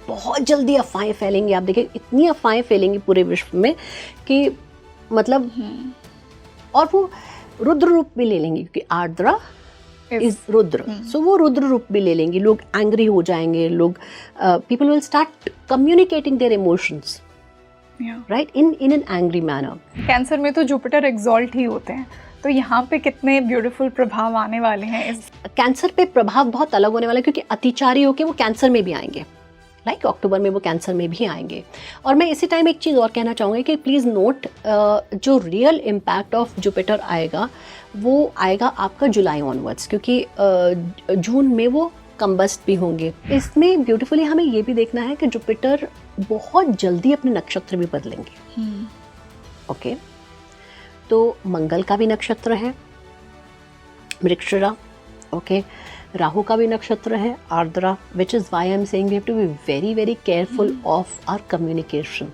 बहुत जल्दी अफवाहें फैलेंगी। आप देखिए इतनी अफवाहें फैलेंगी पूरे विश्व में कि मतलब और वो रुद्र रूप भी ले लेंगी, क्योंकि आर्द्रा इज रुद्र, सो वो रुद्र रूप भी ले लेंगी। लोग एंग्री हो जाएंगे, लोग people will start communicating their emotions right in an angry manner. Cancer में तो जुपिटर एक्सॉल्ट ही होते हैं, तो यहाँ पे कितने ब्यूटीफुल प्रभाव आने वाले हैं। इस कैंसर पे प्रभाव बहुत अलग होने वाला है, क्योंकि अतिचारी होके वो कैंसर में भी आएंगे। लाइक अक्टूबर में वो कैंसर में भी आएंगे। और मैं इसी टाइम एक चीज़ और कहना चाहूँगी कि प्लीज़ नोट, जो रियल इम्पैक्ट ऑफ जुपिटर आएगा वो आएगा आपका जुलाई ऑनवर्ड्स, क्योंकि जून में वो कंबस्ट भी होंगे। इसमें ब्यूटीफुली हमें ये भी देखना है कि जुपिटर बहुत जल्दी अपने नक्षत्र भी बदलेंगे। ओके, तो मंगल का भी नक्षत्र है मृगशिरा, ओके, राहु का भी नक्षत्र है Ardra, which is why I am saying we have to be very very careful of our communication.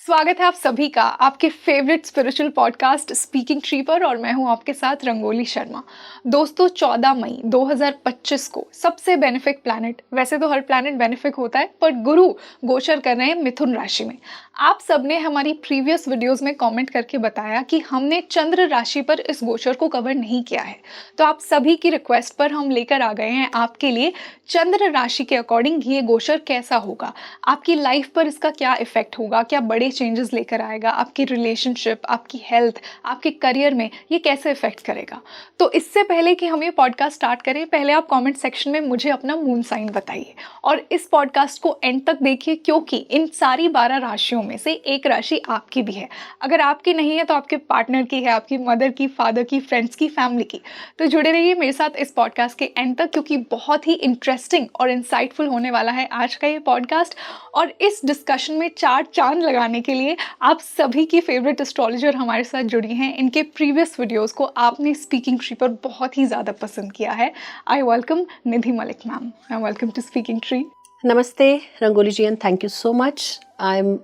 स्वागत है आप सभी का आपके favourite spiritual podcast speaking tree पर, और मैं हूं आपके साथ रंगोली शर्मा। दोस्तों 14 मई 2025 को सबसे बेनिफिक प्लैनेट, वैसे तो हर प्लैनेट बेनिफिक होता है, पर गुरु गोचर कर रहे हैं मिथुन राशि में। आप सबने हमारी प्रीवियस वीडियोस में कमेंट करके बताया कि हमने चंद्र राशि पर इस गोचर को कवर नहीं किया है, तो आप सभी की रिक्वेस्ट पर हम लेकर आ गए हैं आपके लिए चंद्र राशि के अकॉर्डिंग ये गोचर कैसा होगा, आपकी लाइफ पर इसका क्या इफेक्ट होगा, क्या बड़े चेंजेस लेकर आएगा, आपकी रिलेशनशिप, आपकी हेल्थ, आपके करियर में ये कैसे इफेक्ट करेगा। तो इससे पहले कि हम ये पॉडकास्ट स्टार्ट करें, पहले आप कमेंट सेक्शन में मुझे अपना मून साइन बताइए और इस पॉडकास्ट को एंड तक देखिए, क्योंकि इन सारी 12 राशियों में से एक राशि आपकी भी है। अगर आपकी नहीं है तो आपके पार्टनर की है, आपकी मदर की, फादर की, फ्रेंड्स की, फैमिली की। तो जुड़े रहिए मेरे साथ इस पॉडकास्ट के एंड तक, क्योंकि बहुत ही इंटरेस्टिंग और इंसाइटफुल होने वाला है आज का ये पॉडकास्ट। और इस डिस्कशन में 4 चांद लगाने के लिए आप सभी की फेवरेट एस्ट्रोलॉजर हमारे साथ जुड़ी हैं। इनके प्रीवियस वीडियोस को आपने स्पीकिंग ट्री पर बहुत ही ज़्यादा पसंद किया है। I welcome Nidhi Malik ma'am. Ma'am welcome to speaking tree. नमस्ते Rangoli ji and thank you so much. I am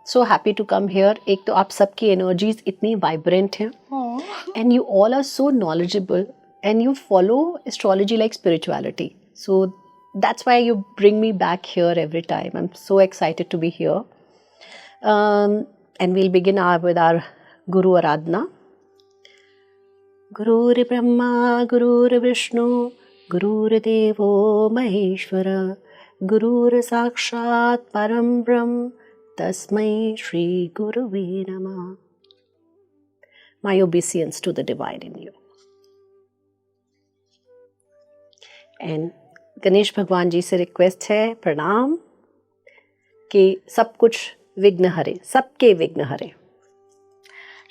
so happy to come here. एक तो आप सबकी एनर्जीज इतनी वाइब्रेंट हैं and you all are so knowledgeable and you follow astrology like spirituality. So that's why you bring me back here every time. I'm so excited to be here. And we'll begin with our Guru Aradhana. Gurur Brahma, Gurur Vishnu, Gurur Devo Maheshwara, Gurur Sakshat Param Brahm, Tasmai Shri Guruve Namah. My obeisance to the divine in you. And Ganesh भगवान जी से request है, प्रणाम, कि सब कुछ विघ्न हरे, सबके विघ्न हरे।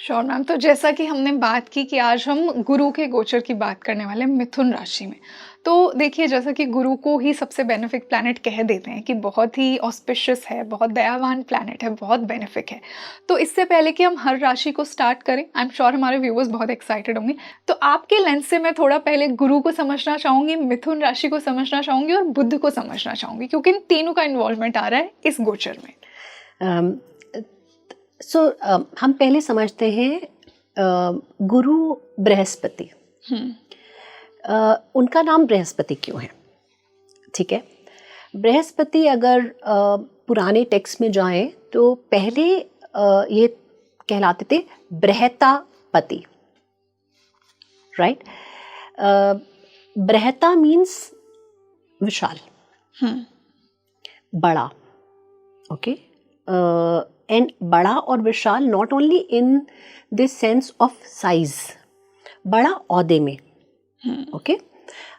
Sure ma'am. तो जैसा कि हमने बात की कि आज हम गुरु के गोचर की बात करने वाले हैं मिथुन राशि में। तो देखिए, जैसा कि गुरु को ही सबसे बेनिफिक प्लैनेट कह देते हैं कि बहुत ही ऑस्पिशियस है, बहुत दयावान प्लैनेट है, बहुत बेनिफिक है। तो इससे पहले कि हम हर राशि को स्टार्ट करें, आई एम श्योर हमारे व्यूअर्स बहुत एक्साइटेड होंगे, तो आपके लेंस से मैं थोड़ा पहले गुरु को समझना चाहूँगी, मिथुन राशि को समझना चाहूँगी और बुध को समझना चाहूँगी, क्योंकि इन तीनों का इन्वॉल्वमेंट आ रहा है इस गोचर में। हम पहले समझते हैं गुरु बृहस्पति। उनका नाम बृहस्पति क्यों है? ठीक है, बृहस्पति अगर पुराने टेक्स्ट में जाएं तो पहले ये कहलाते थे बृहतापति, राइट? बृहता मीन्स विशाल, बड़ा, ओके। एंड बड़ा और विशाल not only in this sense of size, बड़ा औहदे में, ओके।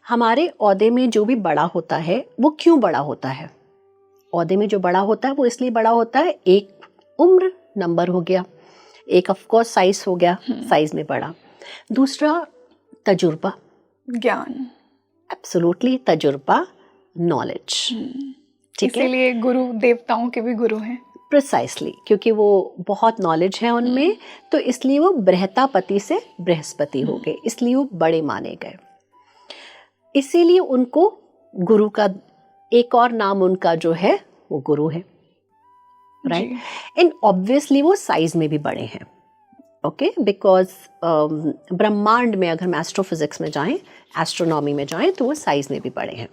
हमारे औहदे में जो भी बड़ा होता है वो क्यों बड़ा होता है? औहदे में जो बड़ा होता है वो इसलिए बड़ा होता है, एक उम्र नंबर हो गया, एक ऑफ कोर्स साइज हो गया, साइज में बड़ा, दूसरा तजुर्बा, ज्ञान, एब्सोल्युटली तजुर्बा, नॉलेज, ठीक है। इसीलिए गुरु देवताओं के भी गुरु हैं, प्रिसाइसली, क्योंकि वो बहुत नॉलेज है उनमें, तो इसलिए वो बृहतापति से बृहस्पति हो गए, इसलिए वो बड़े माने गए। इसीलिए उनको गुरु का एक और नाम उनका जो है वो गुरु है। राइट, एंड ऑब्वियसली वो साइज में भी बड़े हैं, ओके, बिकॉज ब्रह्मांड में अगर हम एस्ट्रोफिजिक्स में जाएं, एस्ट्रोनॉमी में जाएं, तो वो साइज में भी बड़े हैं,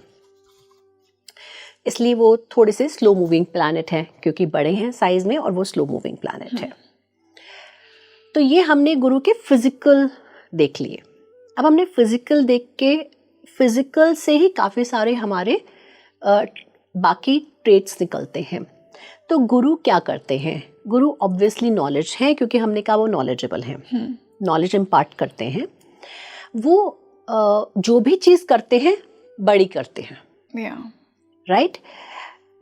इसलिए वो थोड़े से स्लो मूविंग प्लैनेट हैं, क्योंकि बड़े हैं साइज में और वो स्लो मूविंग प्लैनेट है। तो ये हमने गुरु के फिजिकल देख लिए। अब हमने फिजिकल देख के, फिजिकल से ही काफ़ी सारे हमारे बाकी ट्रेट्स निकलते हैं। तो गुरु क्या करते हैं? गुरु ऑब्वियसली नॉलेज है, क्योंकि हमने कहा वो नॉलेजेबल हैं, नॉलेज इम्पार्ट करते हैं। वो जो भी चीज़ करते हैं बड़ी करते हैं, राइट?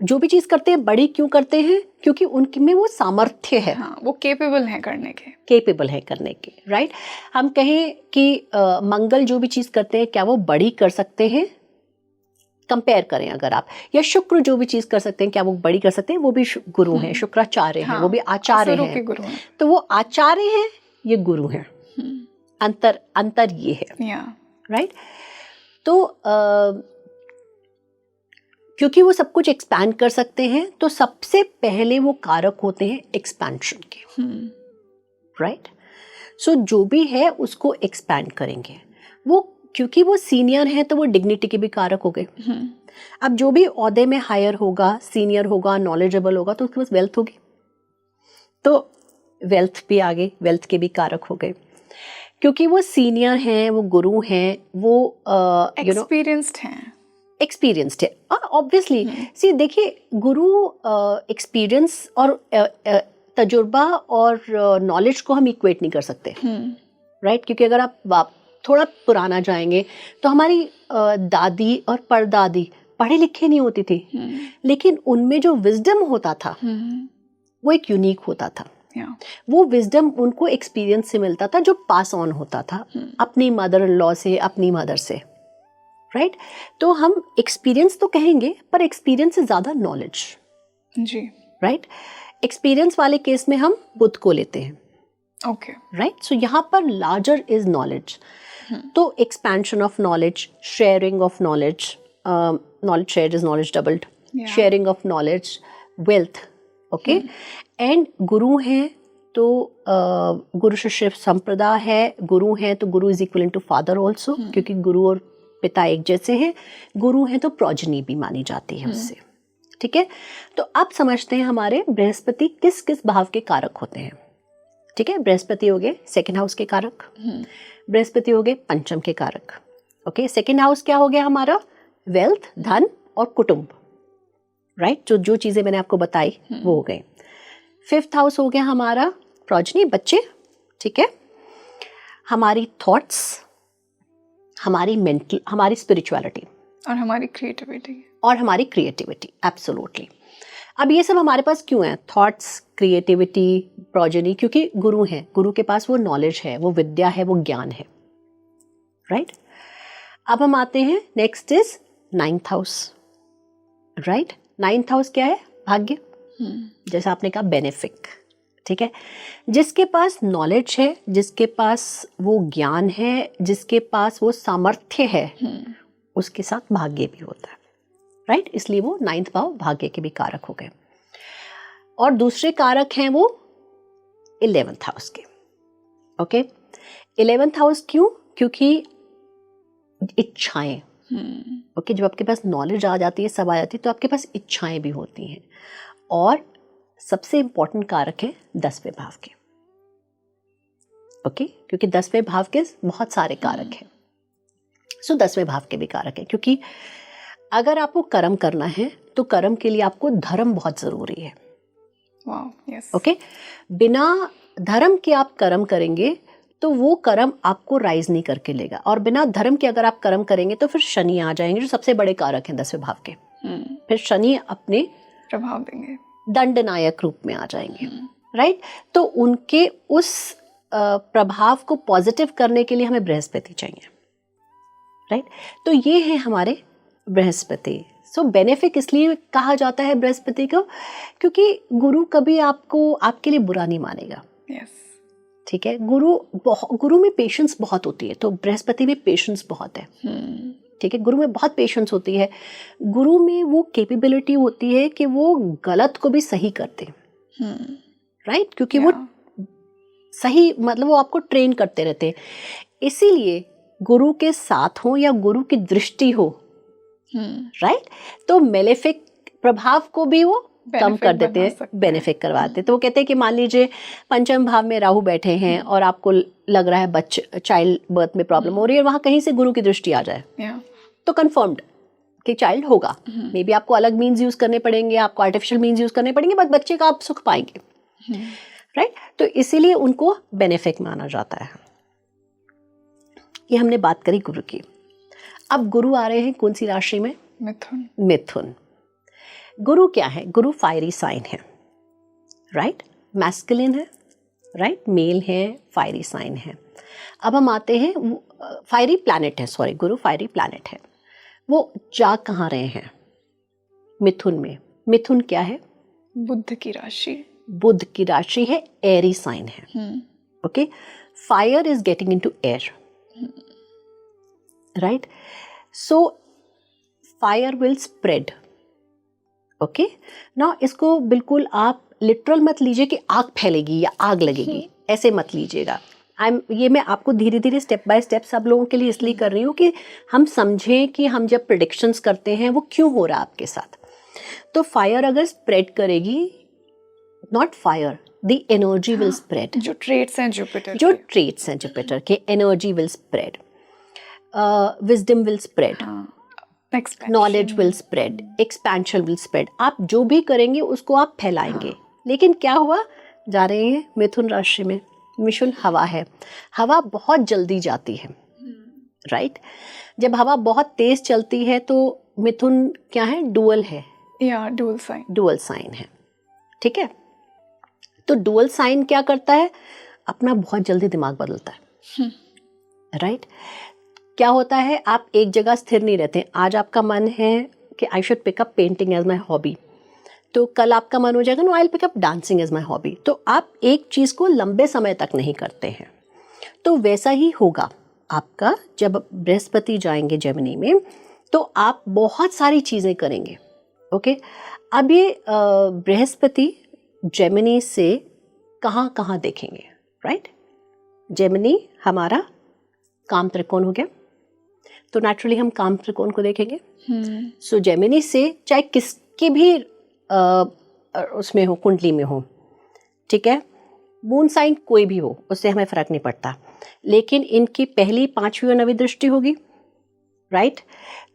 जो भी चीज़ करते हैं बड़ी क्यों करते हैं? क्योंकि उनकी में वो सामर्थ्य है, हाँ, वो केपेबल हैं करने के, केपेबल है करने के, राइट? हम कहें कि मंगल जो भी चीज़ करते हैं क्या वो बड़ी कर सकते हैं? कंपेयर करें अगर आप, या शुक्र जो भी चीज़ कर सकते हैं क्या वो बड़ी कर सकते हैं? वो भी गुरु हैं, शुक्राचार्य हैं, वो भी आचार्य हैं, गुरु हैं। तो वो आचार्य हैं, ये गुरु हैं। अंतर ये है, राइट? तो क्योंकि वो सब कुछ एक्सपैंड कर सकते हैं, तो सबसे पहले वो कारक होते हैं एक्सपेंशन के, राइट? सो जो भी है उसको एक्सपैंड करेंगे वो, क्योंकि वो सीनियर हैं तो वो डिग्निटी के भी कारक हो गए। अब जो भी ओहदे में हायर होगा, सीनियर होगा, नॉलेजेबल होगा, तो उसके पास वेल्थ होगी, तो वेल्थ भी आ गई, वेल्थ के भी कारक हो गए, क्योंकि वो सीनियर हैं, वो गुरु हैं, वो एक्सपीरियंस्ड हैं, एक्सपीरियंस्ड है। और ऑब्वियसली सी देखिए, गुरु एक्सपीरियंस और तजुर्बा और नॉलेज को हम इक्वेट नहीं कर सकते, राइट? क्योंकि अगर आप थोड़ा पुराना जाएंगे तो हमारी दादी और परदादी पढ़े लिखे नहीं होती थी, लेकिन उनमें जो विजडम होता था वो एक यूनिक होता था। वो विजडम उनको एक्सपीरियंस से मिलता था, जो पास ऑन होता था अपनी मदर इन लॉ से, अपनी मदर से, राइट? तो हम एक्सपीरियंस तो कहेंगे, पर एक्सपीरियंस से ज्यादा नॉलेज, जी, राइट? एक्सपीरियंस वाले केस में हम बुद्ध को लेते हैं, ओके, राइट? सो यहाँ पर लार्जर इज नॉलेज, तो expansion of knowledge, sharing of knowledge, knowledge share is knowledge doubled, sharing of knowledge, wealth, okay? And गुरु हैं तो गुरु शिष्य संप्रदा है, गुरु हैं तो guru is equal to father also, क्योंकि गुरु और पिता एक जैसे हैं। गुरु हैं तो प्रोजनी भी मानी जाती है उससे, ठीक है? तो अब समझते हैं हमारे बृहस्पति किस किस भाव के कारक होते हैं, ठीक है? बृहस्पति हो गए सेकेंड हाउस के कारक, बृहस्पति हो गए पंचम के कारक, ओके? सेकेंड हाउस क्या हो गया हमारा? वेल्थ, धन और कुटुंब, राइट? जो चीजें मैंने आपको बताई वो हो गए। फिफ्थ हाउस हो गया हमारा प्रोजनी, बच्चे, ठीक है? हमारी थॉट्स, हमारी मेंटल, हमारी स्पिरिचुअलिटी और हमारी क्रिएटिविटी, एब्सोल्युटली। अब ये सब हमारे पास क्यों है? थॉट्स, क्रिएटिविटी, प्रोजनी, क्योंकि गुरु हैं, गुरु के पास वो नॉलेज है, वो विद्या है, वो ज्ञान है, राइट? अब हम आते हैं, next is ninth house, right? Ninth house क्या है? भाग्य, जैसा आपने कहा बेनिफिक, ठीक है? जिसके पास नॉलेज है, जिसके पास वो ज्ञान है, जिसके पास वो सामर्थ्य है, उसके साथ भाग्य भी होता है, राइट? इसलिए वो नाइन्थ भाव भाग्य के भी कारक हो गए। और दूसरे कारक हैं वो 11th हाउस के, ओके? 11th हाउस क्यों? क्योंकि इच्छाएं, ओके? जब आपके पास नॉलेज आ जाती है, सब आ जाती है, तो आपके पास इच्छाएं भी होती हैं। और सबसे इंपॉर्टेंट कारक है 10वें भाव के, ओके? क्योंकि 10वें भाव के बहुत सारे कारक हैं, सो 10वें भाव के भी कारक है, क्योंकि अगर आपको कर्म करना है तो कर्म के लिए आपको धर्म बहुत जरूरी है, ओके? बिना धर्म के आप कर्म करेंगे तो वो कर्म आपको राइज नहीं करके लेगा, और बिना धर्म के अगर आप कर्म करेंगे तो फिर शनि आ जाएंगे, जो सबसे बड़े कारक हैं 10वें भाव के। फिर शनि अपने प्रभाव देंगे, दंडनायक रूप में आ जाएंगे, राइट? तो उनके उस प्रभाव को पॉजिटिव करने के लिए हमें बृहस्पति चाहिए, राइट? तो ये है हमारे बृहस्पति। सो बेनिफिक इसलिए कहा जाता है बृहस्पति को, क्योंकि गुरु कभी आपको, आपके लिए बुरा नहीं मानेगा, ठीक है? गुरु में पेशेंस बहुत होती है, तो बृहस्पति में पेशेंस बहुत है, ठीक है? गुरु में बहुत पेशेंस होती है, गुरु में वो कैपेबिलिटी होती है कि वो गलत को भी सही करते, राइट, क्योंकि वो सही मतलब वो आपको ट्रेन करते रहते हैं। इसीलिए गुरु के साथ हो या गुरु की दृष्टि हो, राइट, तो मेलेफिक प्रभाव को भी वो कम कर देते हैं, बेनिफिट करवाते हैं। तो वो कहते हैं कि मान लीजिए पंचम भाव में राहु बैठे हैं और आपको लग रहा है चाइल्ड बर्थ में प्रॉब्लम हो रही है, वहां कहीं से गुरु की दृष्टि आ जाए तो कंफर्म्ड कि चाइल्ड होगा। मे बी आपको अलग मीन्स यूज करने पड़ेंगे, आपको आर्टिफिशियल मीन्स यूज करने पड़ेंगे, बट बच्चे का आप सुख पाएंगे, राइट। तो इसीलिए उनको बेनिफिट माना जाता है। ये हमने बात करी गुरु की। अब गुरु आ रहे हैं कौन सी राशि में? मिथुन। गुरु क्या है? गुरु फायरी साइन है, राइट, मैस्कुलिन है, राइट, मेल है, फायरी साइन है। अब हम आते हैं, फायरी प्लैनेट है, सॉरी, गुरु फायरी प्लैनेट है। वो जा कहाँ रहे हैं? मिथुन में। मिथुन क्या है? बुध की राशि। बुध की राशि है, एरी साइन है, okay. Fire is getting into air, right, so fire will spread, okay. ना इसको बिल्कुल आप लिटरल मत लीजिए कि आग फैलेगी या आग लगेगी, ऐसे मत लीजिएगा। ये मैं आपको धीरे धीरे स्टेप बाय स्टेप सब लोगों के लिए इसलिए कर रही हूँ कि हम समझें कि हम जब प्रेडिक्शंस करते हैं वो क्यों हो रहा है आपके साथ। तो फायर अगर स्प्रेड करेगी, not fire, the energy will spread. जो ट्रेट्स हैं जुपिटर के, energy will spread, wisdom will spread, knowledge will spread, expansion will spread. आप जो भी करेंगे उसको आप फैलाएंगे। लेकिन क्या हुआ? जा रहे हैं मिथुन राशि में। मिथुन हवा है, हवा बहुत जल्दी जाती है, राइट। जब हवा बहुत तेज चलती है तो मिथुन क्या है? डुअल है, डुअल साइन है, ठीक है। तो डुअल साइन क्या करता है? अपना बहुत जल्दी दिमाग बदलता है, राइट। क्या होता है? आप एक जगह स्थिर नहीं रहते। आज आपका मन है कि I should pick up painting as my hobby, तो कल आपका मन हो जाएगा no I will pick up dancing as my hobby. तो आप एक चीज़ को लंबे समय तक नहीं करते हैं। तो वैसा ही होगा आपका जब बृहस्पति जाएंगे जेमिनी में, तो आप बहुत सारी चीज़ें करेंगे, ओके। अब ये बृहस्पति जेमिनी से कहाँ कहाँ देखेंगे, राइट। जेमिनी हमारा काम त्रिकोण हो गया, तो नेचुरली हम काम त्रिकोण को देखेंगे। सो जेमिनी से चाहे किसके भी उसमें हो, कुंडली में हो, ठीक है, मून साइन कोई भी हो, उससे हमें फर्क नहीं पड़ता। लेकिन इनकी पहली, पांचवी और नवी दृष्टि होगी, राइट।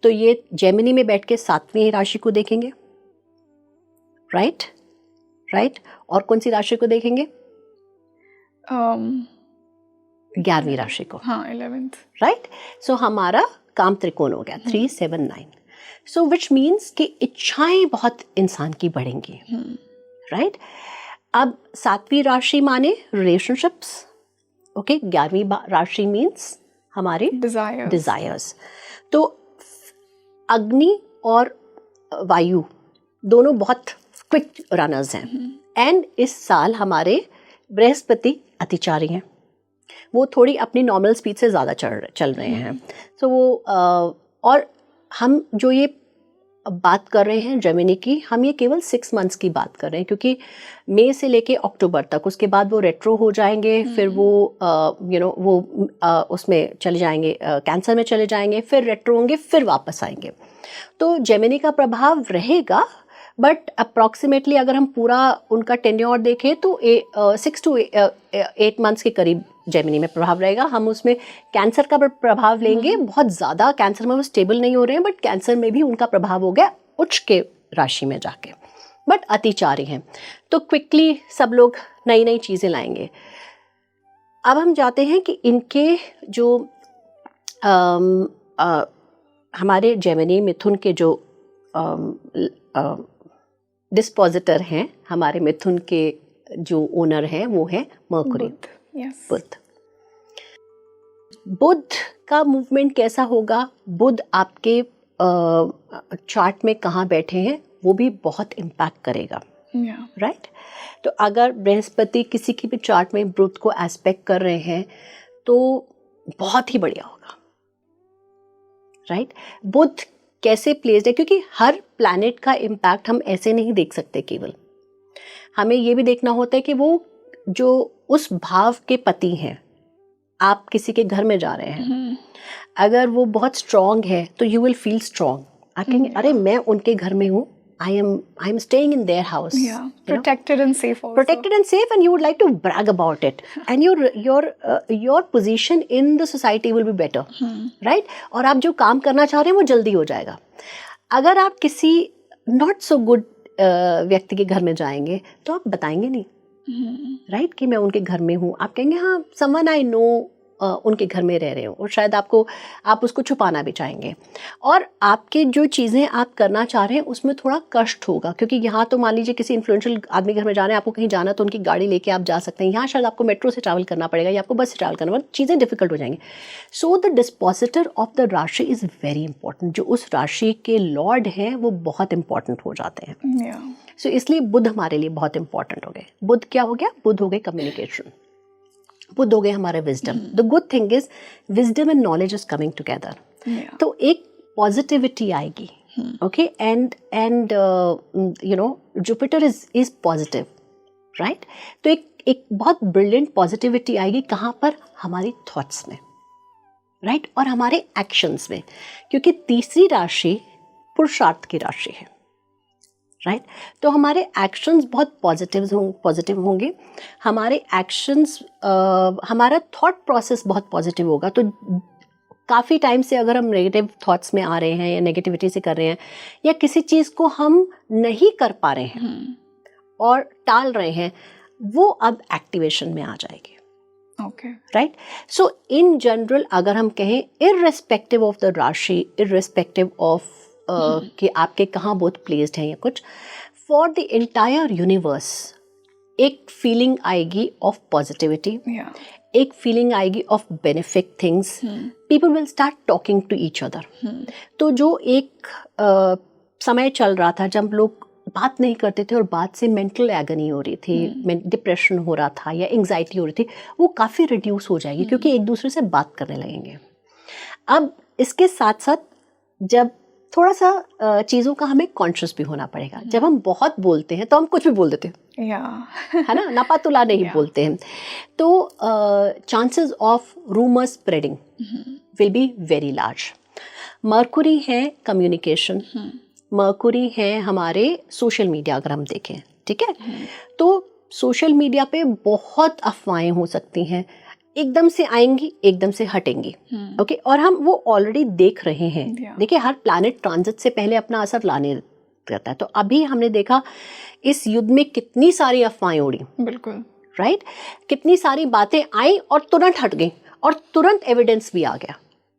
तो ये जेमिनी में बैठ के 7वीं राशि को देखेंगे, राइट, राइट। और कौन सी राशि को देखेंगे? 11वीं राशि को, हाँ, 11th, राइट। सो हमारा काम त्रिकोण हो गया 3, 7, 9। सो विच मीन्स कि इच्छाएं बहुत इंसान की बढ़ेंगी, राइट। अब 7वीं राशि माने रिलेशनशिप्स, ओके। 11वीं राशि मीन्स हमारे डिजायर्स। तो अग्नि और वायु दोनों बहुत क्विक रनर्स हैं, एंड इस साल हमारे बृहस्पति अतिचारी हैं, वो थोड़ी अपनी नॉर्मल स्पीड से ज़्यादा चल रहे हैं। तो वो और हम जो ये बात कर रहे हैं जेमिनी की, हम ये केवल 6 मंथ्स की बात कर रहे हैं, क्योंकि मई से लेके अक्टूबर तक, उसके बाद वो रेट्रो हो जाएंगे, फिर वो उसमें चले जाएंगे, कैंसर में चले जाएंगे, फिर रेट्रो होंगे, फिर वापस आएंगे। तो जेमिनी का प्रभाव रहेगा, बट अप्रॉक्सीमेटली अगर हम पूरा उनका टेन्योर देखें तो 6 to 8 मंथ्स के करीब जेमिनी में प्रभाव रहेगा। हम उसमें कैंसर का प्रभाव लेंगे, बहुत ज़्यादा कैंसर में वो स्टेबल नहीं हो रहे हैं, बट कैंसर में भी उनका प्रभाव हो गया उच्च के राशि में जाके, बट अतिचारी हैं। तो क्विकली सब लोग नई नई चीज़ें लाएंगे। अब हम जाते हैं कि इनके जो हमारे जेमिनी मिथुन के जो डिस्पोजिटर हैं, हमारे मिथुन के जो ओनर हैं वो है मर्कुरी, बुध। बुध का मूवमेंट कैसा होगा? बुध आपके चार्ट में कहाँ बैठे हैं वो भी बहुत इम्पैक्ट करेगा, राइट। तो अगर बृहस्पति किसी की भी चार्ट में बुध को एस्पेक्ट कर रहे हैं तो बहुत ही बढ़िया होगा, राइट। बुध कैसे प्लेस्ड है, क्योंकि हर प्लैनेट का इम्पैक्ट हम ऐसे नहीं देख सकते केवल। हमें ये भी देखना होता है कि वो जो उस भाव के पति हैं, आप किसी के घर में जा रहे हैं, अगर वो बहुत स्ट्रांग है तो यू विल फील स्ट्रांग। आप कहेंगे अरे मैं उनके घर में हूँ, I am staying in their house. Yeah, protected and safe also. Protected and safe, and you would like to brag about it, and your position in the society will be better, right? और आप जो काम करना चाह रहे हैं वो जल्दी हो जाएगा। अगर आप किसी not so good व्यक्ति के घर में जाएंगे तो आप बताएंगे नहीं, right? कि मैं उनके घर में हूँ। आप कहेंगे हाँ someone I know उनके घर में रह रहे हो, और शायद आप उसको छुपाना भी चाहेंगे, और आपके जो चीज़ें आप करना चाह रहे हैं उसमें थोड़ा कष्ट होगा, क्योंकि यहाँ तो मान लीजिए किसी इन्फ्लुएंशियल आदमी घर में जाना है, आपको कहीं जाना तो उनकी गाड़ी लेके आप जा सकते हैं। यहाँ शायद आपको मेट्रो से ट्रैवल करना पड़ेगा या आपको बस से ट्रैवल करना पड़ेगा, चीज़ें डिफिकल्ट हो जाएंगी। So the dispositor of the राशि इज़ वेरी इंपॉर्टेंट। जो उस राशि के लॉर्ड हैं वो बहुत इंपॉर्टेंट हो जाते हैं। सो इसलिए बुध हमारे लिए बहुत इंपॉर्टेंट हो गए। बुध क्या हो गया? बुध हो गए कम्युनिकेशन, बुध हो गए हमारे wisdom. The good thing is wisdom and knowledge is coming together, तो एक पॉजिटिविटी आएगी, okay, and you know Jupiter is positive, right? तो एक बहुत ब्रिलियंट पॉजिटिविटी आएगी कहाँ पर? हमारी थॉट्स में, राइट, और हमारे एक्शंस में, क्योंकि तीसरी राशि पुरुषार्थ की राशि है, राइट? तो हमारे एक्शंस बहुत पॉजिटिव होंगे, हमारे एक्शंस, हमारा थॉट प्रोसेस बहुत पॉजिटिव होगा। तो काफ़ी टाइम से अगर हम नेगेटिव थॉट्स में आ रहे हैं या नेगेटिविटी से कर रहे हैं या किसी चीज़ को हम नहीं कर पा रहे हैं और टाल रहे हैं, वो अब एक्टिवेशन में आ जाएगी, okay, right? So in general अगर हम कहें, irrespective of the rashi, irrespective of कि आपके कहाँ बुध प्लेस्ड हैं या कुछ, फॉर द एंटायर यूनिवर्स एक फीलिंग आएगी ऑफ पॉजिटिविटी, एक फीलिंग आएगी of benefit things, people will start talking to each other. तो जो एक समय चल रहा था जब लोग बात नहीं करते थे और बात से मेंटल एगनी हो रही थी, डिप्रेशन हो रहा था या एंग्जाइटी हो रही थी, वो काफ़ी रिड्यूस हो जाएगी क्योंकि एक दूसरे से बात करने लगेंगे। अब इसके साथ साथ जब थोड़ा सा चीज़ों का हमें कॉन्शियस भी होना पड़ेगा। जब हम बहुत बोलते हैं तो हम कुछ भी बोल देते हैं, है ना, नापातुला नहीं बोलते हैं, तो chances of rumour spreading will be very large. Mercury है कम्युनिकेशन, मर्कुरी है हमारे सोशल मीडिया, अगर हम देखें, ठीक है, तो सोशल मीडिया पे बहुत अफवाहें हो सकती हैं, एकदम से आएंगी, एकदम से हटेंगी, ओके, और हम वो ऑलरेडी देख रहे हैं। देखिए, हर प्लैनेट ट्रांजिट से पहले अपना असर लाने रहता है। तो अभी हमने देखा इस युद्ध में कितनी सारी अफवाहें उड़ी, बिल्कुल, राइट, कितनी सारी बातें आई और तुरंत हट गई और तुरंत एविडेंस भी आ गया।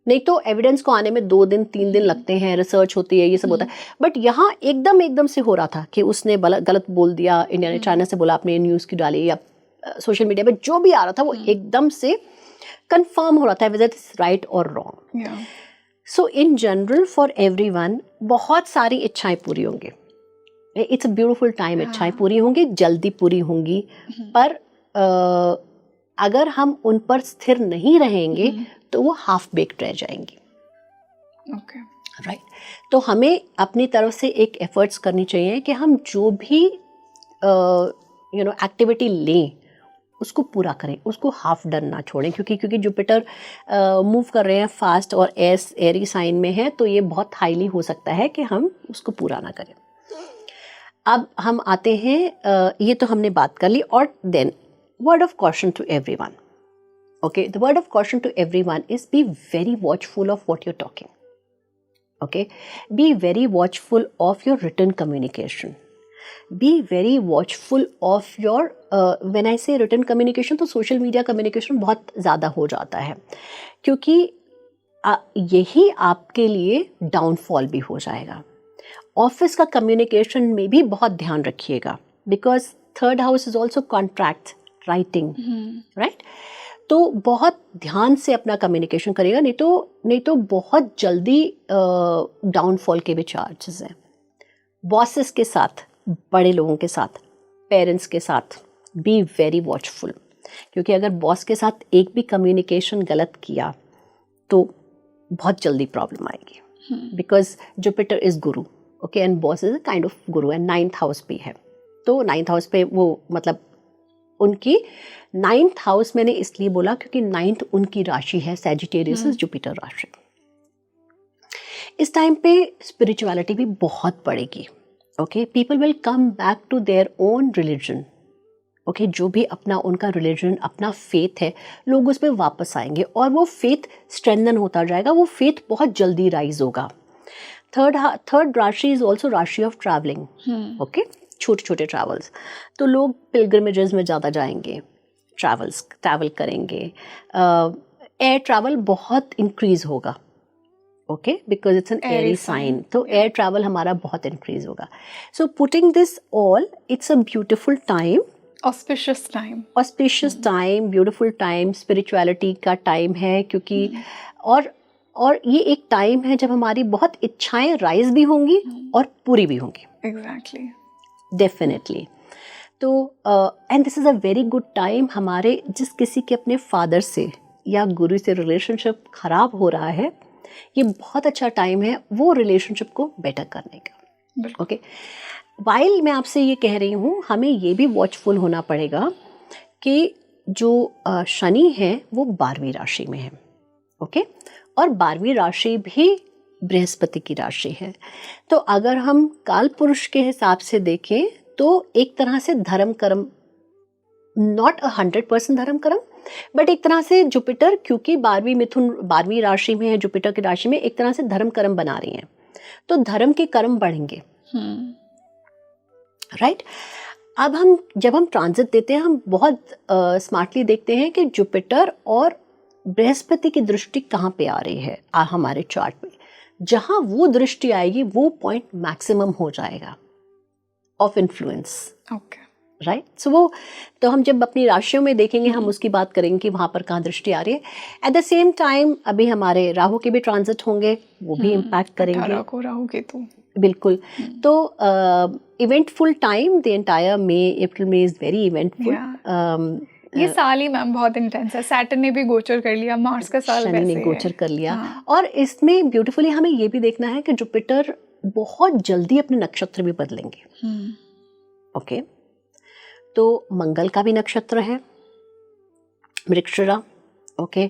नहीं तो एविडेंस को आने में 2 दिन 3 दिन लगते हैं, रिसर्च होती है, ये सब होता है, बट यहाँ एकदम से हो रहा था कि उसने गलत बोल दिया, इंडिया ने चाइना से बोला, आपने न्यूज़ की डाली, या सोशल मीडिया पे जो भी आ रहा था वो एकदम से कंफर्म हो रहा था whether it's right or wrong. So in general for everyone बहुत सारी इच्छाएं पूरी होंगी। It's a beautiful time, इच्छाएं पूरी होंगी, जल्दी पूरी होंगी, पर अगर हम उन पर स्थिर नहीं रहेंगे तो वो हाफ बेक्ड रह जाएंगी, राइट? तो हमें अपनी तरफ से एक एफर्ट्स करनी चाहिए कि हम जो भी एक्टिविटी लें उसको पूरा करें, उसको हाफ डन ना छोड़ें, क्योंकि जुपिटर मूव कर रहे हैं फास्ट और एरी साइन में है, तो ये बहुत हाईली हो सकता है कि हम उसको पूरा ना करें। अब हम आते हैं, ये तो हमने बात कर ली, और then word of caution to everyone, okay, the word of caution to everyone is be very watchful of what you are talking, okay, be very watchful of your written communication, be very watchful of your when I say written communication, तो social media communication बहुत ज़्यादा हो जाता है, क्योंकि यही आपके लिए डाउनफॉल भी हो जाएगा। ऑफिस का कम्युनिकेशन में भी बहुत ध्यान रखिएगा, because 3rd house is also contract writing, right? तो बहुत ध्यान से अपना कम्युनिकेशन करिएगा, नहीं तो बहुत जल्दी डाउनफॉल के भी चांसेस हैं। बॉसेस के साथ, बड़े लोगों के साथ, पेरेंट्स के साथ बी वेरी वॉचफुल, क्योंकि अगर बॉस के साथ एक भी कम्युनिकेशन गलत किया तो बहुत जल्दी प्रॉब्लम आएगी, because Jupiter is Guru, okay, and boss is a kind of Guru, and 9th house भी है, तो 9th हाउस पे वो मतलब उनकी 9th हाउस मैंने इसलिए बोला क्योंकि 9th उनकी राशि है सैजिटेरियस, जुपिटर राशि। इस टाइम पे स्पिरिचुअलिटी भी बहुत बढ़ेगी। Okay, people will come back to their own religion. Okay, जो भी अपना उनका रिलीजन, अपना फेथ है, लोग उस पर वापस आएंगे और वो फेथ स्ट्रेंथन होता जाएगा, वो फेथ बहुत जल्दी राइज होगा। थर्ड राशि इज ऑल्सो राशि ऑफ ट्रैवलिंग। ओके, छोटे छोटे ट्रैवल्स, तो लोग पिलग्रिमेजेस में ज़्यादा जाएंगे, ट्रैवल करेंगे, एयर ट्रैवल बहुत इंक्रीज होगा। Okay, because it's an airy sign, तो एयर ट्रैवल हमारा बहुत इंक्रीज होगा। So putting this all, it's a beautiful time, auspicious time, beautiful time, spirituality का टाइम है, क्योंकि और ये एक टाइम है जब हमारी बहुत इच्छाएं राइज भी होंगी और पूरी भी होंगी। Exactly, definitely. तो and this is a very good time. हमारे जिस किसी के अपने फादर से या गुरु से रिलेशनशिप खराब हो रहा है, ये बहुत अच्छा टाइम है वो रिलेशनशिप को बेटर करने का। ओके, वाइल मैं आपसे ये कह रही हूँ, हमें ये भी वॉचफुल होना पड़ेगा कि जो शनि है वो 12वीं राशि में है। ओके, और 12वीं राशि भी बृहस्पति की राशि है। तो अगर हम काल पुरुष के हिसाब से देखें तो एक तरह से धर्म कर्म, नॉट 100% धर्म कर्म, बट एक तरह से जुपिटर, क्योंकि 12वीं राशि में है, जुपिटर की राशि में, एक तरह से धर्म कर्म बना रही हैं, तो धर्म के कर्म बढ़ेंगे। राइट। अब जब हम ट्रांजिट देते हैं, हम बहुत स्मार्टली देखते हैं कि जुपिटर और बृहस्पति की दृष्टि कहाँ पे आ रही है हमारे चार्ट में। जहाँ वो दृष्टि आएगी वो पॉइंट मैक्सिमम हो जाएगा of influence. Okay, right. So वो तो हम जब अपनी राशियों में देखेंगे, हम उसकी बात करेंगे कि वहाँ पर कहाँ दृष्टि आ रही है। एट द सेम टाइम अभी हमारे राहु के भी ट्रांजिट होंगे, वो भी इम्पैक्ट करेंगे। 18 को राहु केतु, बिल्कुल। तो इवेंटफुल टाइम, द एंटायर अप्रैल में इज वेरी इवेंटफुल। ये साल ही मैम बहुत इंटेंस है। सैटर्न ने भी गोचर कर लिया, मार्स का साल शनि ने वैसे गोचर कर लिया। हाँ। और इसमें ब्यूटीफुली हमें ये भी देखना है कि जुपिटर बहुत जल्दी अपने नक्षत्र भी बदलेंगे। ओके, तो मंगल का भी नक्षत्र है मृगशिरा। ओके,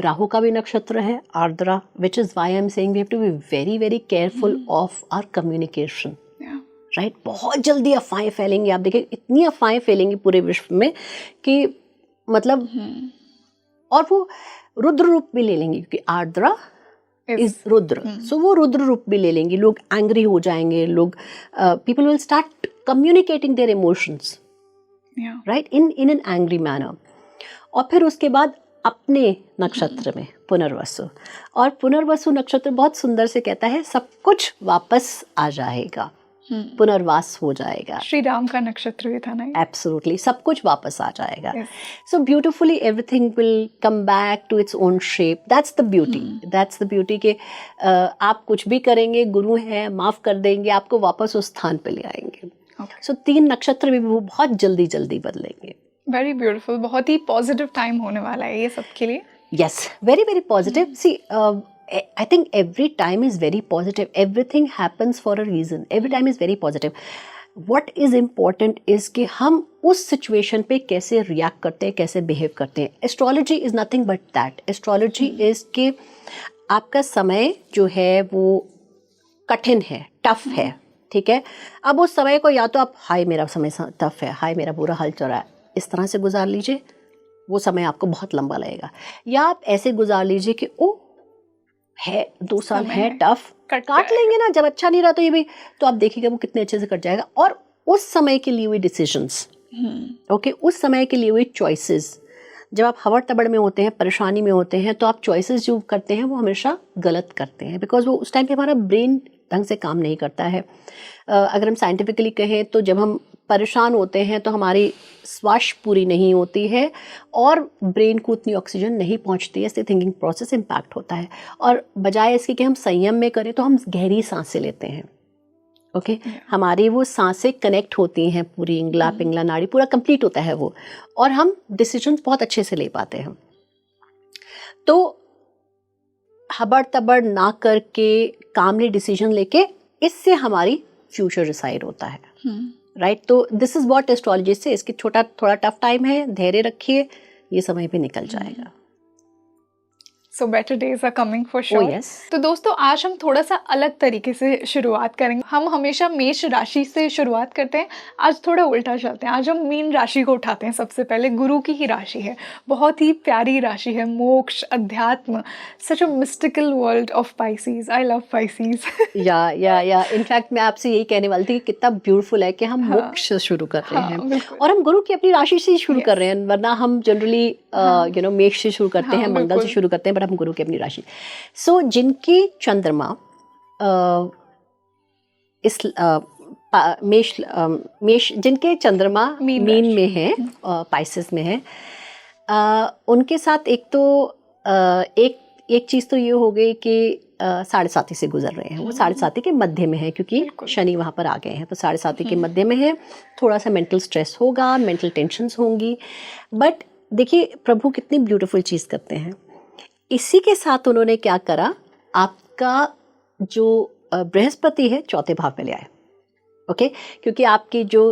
राहु का भी नक्षत्र है Ardra, which is why I am saying we have to be very very careful of our communication. Right, बहुत जल्दी अफवाहें फैलेंगी। आप देखिए इतनी अफवाहें फैलेंगी पूरे विश्व में कि मतलब और वो रुद्र रूप भी ले लेंगी, क्योंकि आर्द्रा इज रुद्र, सो वो रुद्र रूप भी ले लेंगी। लोग एंग्री हो जाएंगे, लोग people will start communicating their emotions, right, in an angry manner. और फिर उसके बाद अपने नक्षत्र में पुनर्वसु, और पुनर्वसु नक्षत्र बहुत सुंदर से कहता है सब कुछ वापस आ जाएगा, पुनर्वास हो जाएगा। श्री राम का नक्षत्र भी था ना। एब्सोल्युटली, सब कुछ वापस आ जाएगा। So beautifully everything will come back to its own shape. That's the beauty के आप कुछ भी करेंगे, गुरु हैं, माफ कर देंगे, आपको वापस उस स्थान पे ले आएंगे। सो 3 नक्षत्र भी वो बहुत जल्दी जल्दी बदलेंगे। वेरी ब्यूटीफुल, बहुत ही पॉजिटिव टाइम होने वाला है ये सबके लिए। Yes, very very positive. See I think every time is very positive. Everything happens for a reason. Every time is very positive. What is important is कि हम उस situation पे कैसे react करते हैं, कैसे behave करते हैं। Astrology is nothing but that. Astrology is कि आपका समय जो है वो कठिन है, tough है, ठीक है। अब उस समय को या तो आप हाय मेरा समय tough है, हाय मेरा बुरा हाल चल रहा है, इस तरह से गुजार लीजिए, वो समय आपको बहुत लंबा लगेगा। या आप ऐसे गुजार लीजिए कि ओ है 2 साल है टफ, काट लेंगे ना, जब अच्छा नहीं रहा तो ये भी, तो आप देखिएगा वो कितने अच्छे से कट जाएगा। और उस समय के लिए हुई डिसीजंस, ओके, उस समय के लिए हुई चॉइसेस, जब आप हवड़ तबड़ में होते हैं, परेशानी में होते हैं, तो आप चॉइसेस जो करते हैं वो हमेशा गलत करते हैं, बिकॉज वो उस टाइम पे हमारा ब्रेन ढंग से काम नहीं करता है। अगर हम साइंटिफिकली कहें तो जब हम परेशान होते हैं तो हमारी श्वास पूरी नहीं होती है और ब्रेन को उतनी ऑक्सीजन नहीं पहुंचती है, इससे थिंकिंग प्रोसेस इम्पैक्ट होता है। और बजाय इसके कि हम संयम में करें तो हम गहरी सांसें लेते हैं। ओके, हमारी वो सांसें कनेक्ट होती हैं, पूरी इंगला पिंगला नाड़ी पूरा कंप्लीट होता है वो, और हम डिसीजंस बहुत अच्छे से ले पाते हैं। तो हबड़ तबड़ ना करके कामली डिसीजन लेके, इससे हमारी फ्यूचर डिसाइड होता है। राइट? तो दिस इज व्हाट एस्ट्रोलॉजी से, इसकी थोड़ा टफ टाइम है, धैर्य रखिए, ये समय भी निकल जाएगा। So better days are coming for Oh, sure. yes. तो दोस्तों आज हम थोड़ा सा अलग तरीके से शुरुआत करेंगे। हम हमेशा मेष राशि से शुरुआत करते हैं, आज थोड़ा उल्टा चलते हैं। आज हम मीन राशि को उठाते हैं। सबसे पहले गुरु की ही राशि है, बहुत ही प्यारी राशि है, मोक्ष, अध्यात्म, such a mystical world of Pisces. I love Pisces. या इनफैक्ट मैं आपसे यही कहने वाली थी कि कितना ब्यूटीफुल है कि हम हाँ, मोक्ष से शुरू कर रहे हैं, बिल्कुल। और हम गुरु की अपनी राशि से ही शुरू Yes. कर रहे हैं, वरना हम जनरली मेष से शुरू करते हाँ, हैं, मंगल से बिल्कुल। शुरू करते हैं, बट हम गुरु की अपनी राशि। सो जिनकी चंद्रमा इस मेष जिनके चंद्रमा मीन मीन राशि। में है, पाइसेस में है, उनके साथ एक तो एक चीज़ तो ये हो गई कि साढ़े साथी से गुजर रहे हैं। वो साढ़े साथी के मध्य में है, क्योंकि बिल्कुल। शनि वहाँ पर आ गए हैं, तो साढ़े साथी के मध्य में है। थोड़ा सा मेंटल स्ट्रेस होगा, मेंटल टेंशन्स होंगी, बट देखिए प्रभु कितनी ब्यूटीफुल चीज़ करते हैं। इसी के साथ उन्होंने क्या करा, आपका जो बृहस्पति है चौथे भाव में ले आए। ओके, क्योंकि आपकी जो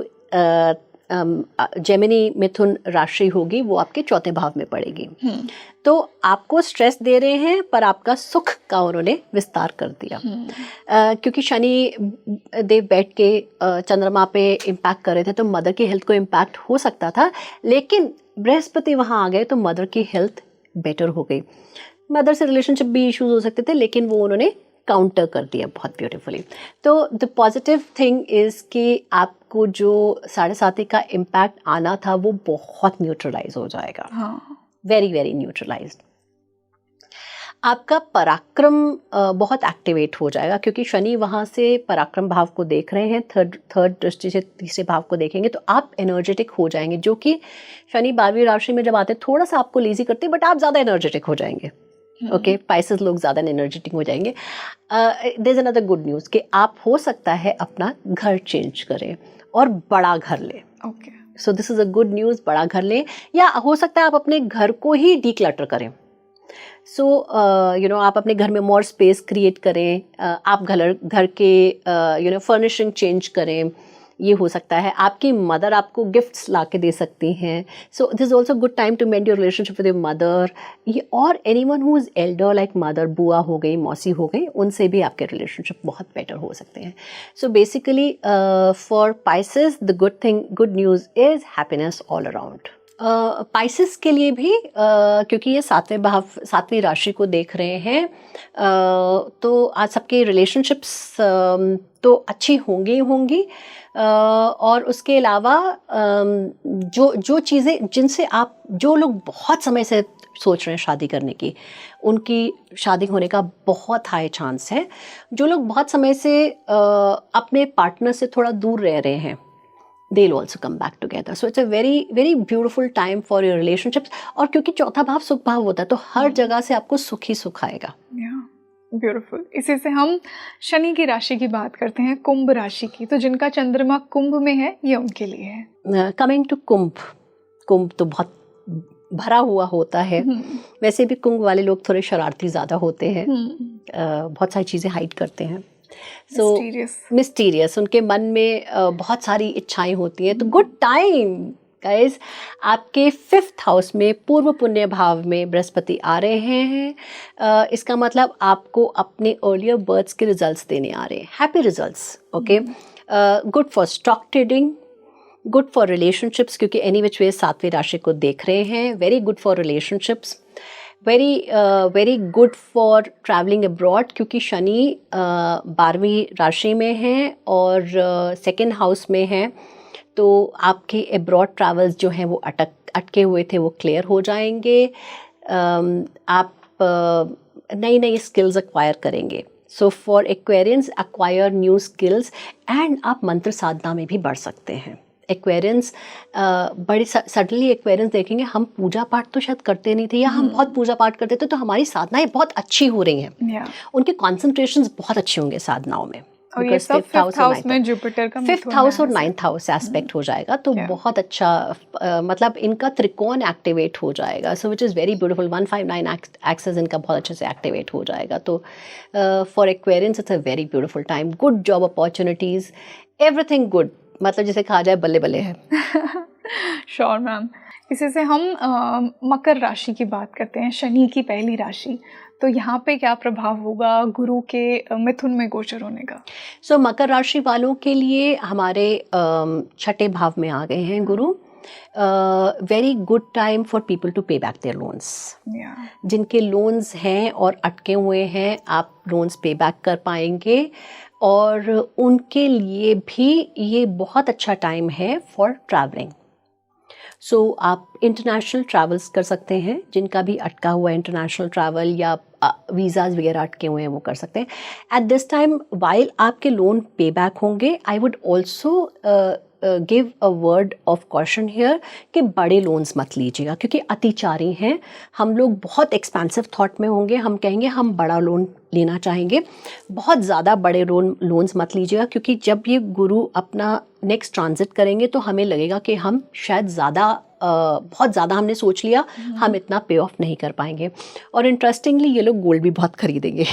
जेमिनी मिथुन राशि होगी वो आपके चौथे भाव में पड़ेगी, तो आपको स्ट्रेस दे रहे हैं, पर आपका सुख का उन्होंने विस्तार कर दिया। क्योंकि शनि देव बैठ के चंद्रमा पे इम्पैक्ट कर रहे थे, तो मदर की हेल्थ को इम्पैक्ट हो सकता था, लेकिन बृहस्पति वहाँ आ गए तो मदर की हेल्थ बेटर हो गई। मदर से रिलेशनशिप भी इश्यूज हो सकते थे, लेकिन वो उन्होंने काउंटर कर दिया बहुत ब्यूटीफुली। तो द पॉजिटिव थिंग इज़ कि आपको जो साढ़े साथी का इम्पैक्ट आना था वो बहुत न्यूट्रलाइज हो जाएगा, वेरी वेरी न्यूट्रलाइज्ड। आपका पराक्रम बहुत एक्टिवेट हो जाएगा, क्योंकि शनि वहाँ से पराक्रम भाव को देख रहे हैं, थर्ड दृष्टि से तीसरे भाव को देखेंगे, तो आप एनर्जेटिक हो जाएंगे। जो कि शनि 12वीं राशि में जब आते हैं थोड़ा सा आपको लेजी करते हैं, बट आप ज़्यादा एनर्जेटिक हो जाएंगे। ओके, पाइसेस लोग ज़्यादा एनर्जेटिक हो जाएंगे। There is another good news कि आप हो सकता है अपना घर चेंज करें और बड़ा घर लें। Okay, so this is a good news, बड़ा घर लें, या हो सकता है आप अपने घर को ही डीक्लटर करें। सो आप अपने घर में मोर स्पेस क्रिएट करें, आप घर के फर्निशिंग चेंज करें, ये हो सकता है। आपकी मदर आपको गिफ्ट्स ला के दे सकती हैं, so this is also good time to mend your relationship with your mother, और anyone who is elder like mother, बुआ हो गई, मौसी हो गई, उनसे भी आपके रिलेशनशिप बहुत बेटर हो सकते हैं। So basically for Pisces the good news is happiness all around. Pisces के लिए भी क्योंकि ये सातवीं राशि को देख रहे हैं, तो आज सबके रिलेशनशिप्स तो अच्छी होंगी, और उसके अलावा जो चीज़ें जिनसे आप, जो लोग बहुत समय से सोच रहे हैं शादी करने की, उनकी शादी होने का बहुत हाई चांस है। जो लोग बहुत समय से अपने पार्टनर से थोड़ा दूर रह रहे हैं, they'll also come back together. So it's a very very beautiful time for your relationships. और क्योंकि चौथा भाव सुख भाव होता है, तो हर जगह से आपको सुख ही सुख आएगा। ब्यूटीफुल। इसी से हम शनि की राशि की बात करते हैं, कुंभ राशि की। तो जिनका चंद्रमा कुंभ में है, ये उनके लिए है। कमिंग टू कुंभ तो बहुत भरा हुआ होता है। वैसे भी कुंभ वाले लोग थोड़े शरारती ज़्यादा होते हैं, बहुत सारी चीज़ें हाइड करते हैं, मिस्टीरियस, उनके मन में बहुत सारी इच्छाएं होती हैं। तो गुड टाइम गाइस, आपके 5th हाउस में पूर्व पुण्य भाव में बृहस्पति आ रहे हैं। इसका मतलब आपको अपने अर्लियर बर्थ्स के रिजल्ट्स देने आ रहे हैं, happy results. Okay, good for stock trading, good for relationships, क्योंकि एनी विच वे 7वीं राशि को देख रहे हैं, very good for relationships, very good for travelling abroad, क्योंकि शनि 12वीं राशि में है और 2nd हाउस में है, तो आपके अब्रॉड ट्रैवल्स जो हैं वो अटके हुए थे, वो क्लियर हो जाएंगे। आप नई नई स्किल्स एक्वायर करेंगे। So for Aquarians, acquire new skills, and आप मंत्र साधना में भी बढ़ सकते हैं। एक्वेरियंस बड़े सडनली एक्वेरियंस देखेंगे, हम पूजा पाठ तो शायद करते नहीं थे, या हम बहुत पूजा पाठ करते थे, तो हमारी साधनाएं बहुत अच्छी हो रही हैं। उनके कॉन्सेंट्रेशंस बहुत अच्छे होंगे साधनाओं में। और ये सब 5th हाउस में जुपिटर का 5th हाउस और 9th हाउस एस्पेक्ट हो जाएगा, तो बहुत अच्छा, मतलब इनका त्रिकोण एक्टिवेट हो जाएगा। So which is very beautiful. 159 axis इनका बहुत अच्छे से एक्टिवेट हो जाएगा। तो for Aquarians it's a very beautiful time, good job opportunities, everything good. मतलब जिसे कहा जाए बल्ले बल्ले है। Sure ma'am. इसी से हम मकर राशि की बात करते हैं, शनि की पहली राशि, तो यहाँ पे क्या प्रभाव होगा गुरु के मिथुन में गोचर होने का? सो मकर राशि वालों के लिए हमारे छठे भाव में आ गए हैं Guru. Very good time for people to pay back their loans. जिनके लोन्स हैं और अटके हुए हैं, आप लोन्स पे बैक कर पाएंगे, और उनके लिए भी ये बहुत अच्छा टाइम है फॉर ट्रैवलिंग। सो आप इंटरनेशनल ट्रैवल्स कर सकते हैं, जिनका भी अटका हुआ है इंटरनेशनल ट्रैवल या वीज़ाज वगैरह अटके हुए हैं वो कर सकते हैं एट दिस टाइम वाइल आपके लोन पे बैक होंगे। I would also give a word of caution here कि बड़े लोन्स मत लीजिएगा, क्योंकि अतिचारी हैं हम लोग, बहुत एक्सपेंसिव थॉट में होंगे, हम कहेंगे हम बड़ा लोन लेना चाहेंगे। बहुत ज़्यादा बड़े लोन्स मत लीजिएगा, क्योंकि जब ये गुरु अपना नेक्स्ट ट्रांजिट करेंगे तो हमें लगेगा कि हम शायद बहुत ज़्यादा हमने सोच लिया, हम इतना पे ऑफ नहीं कर पाएंगे। और इंटरेस्टिंगली ये लोग गोल्ड भी बहुत खरीदेंगे।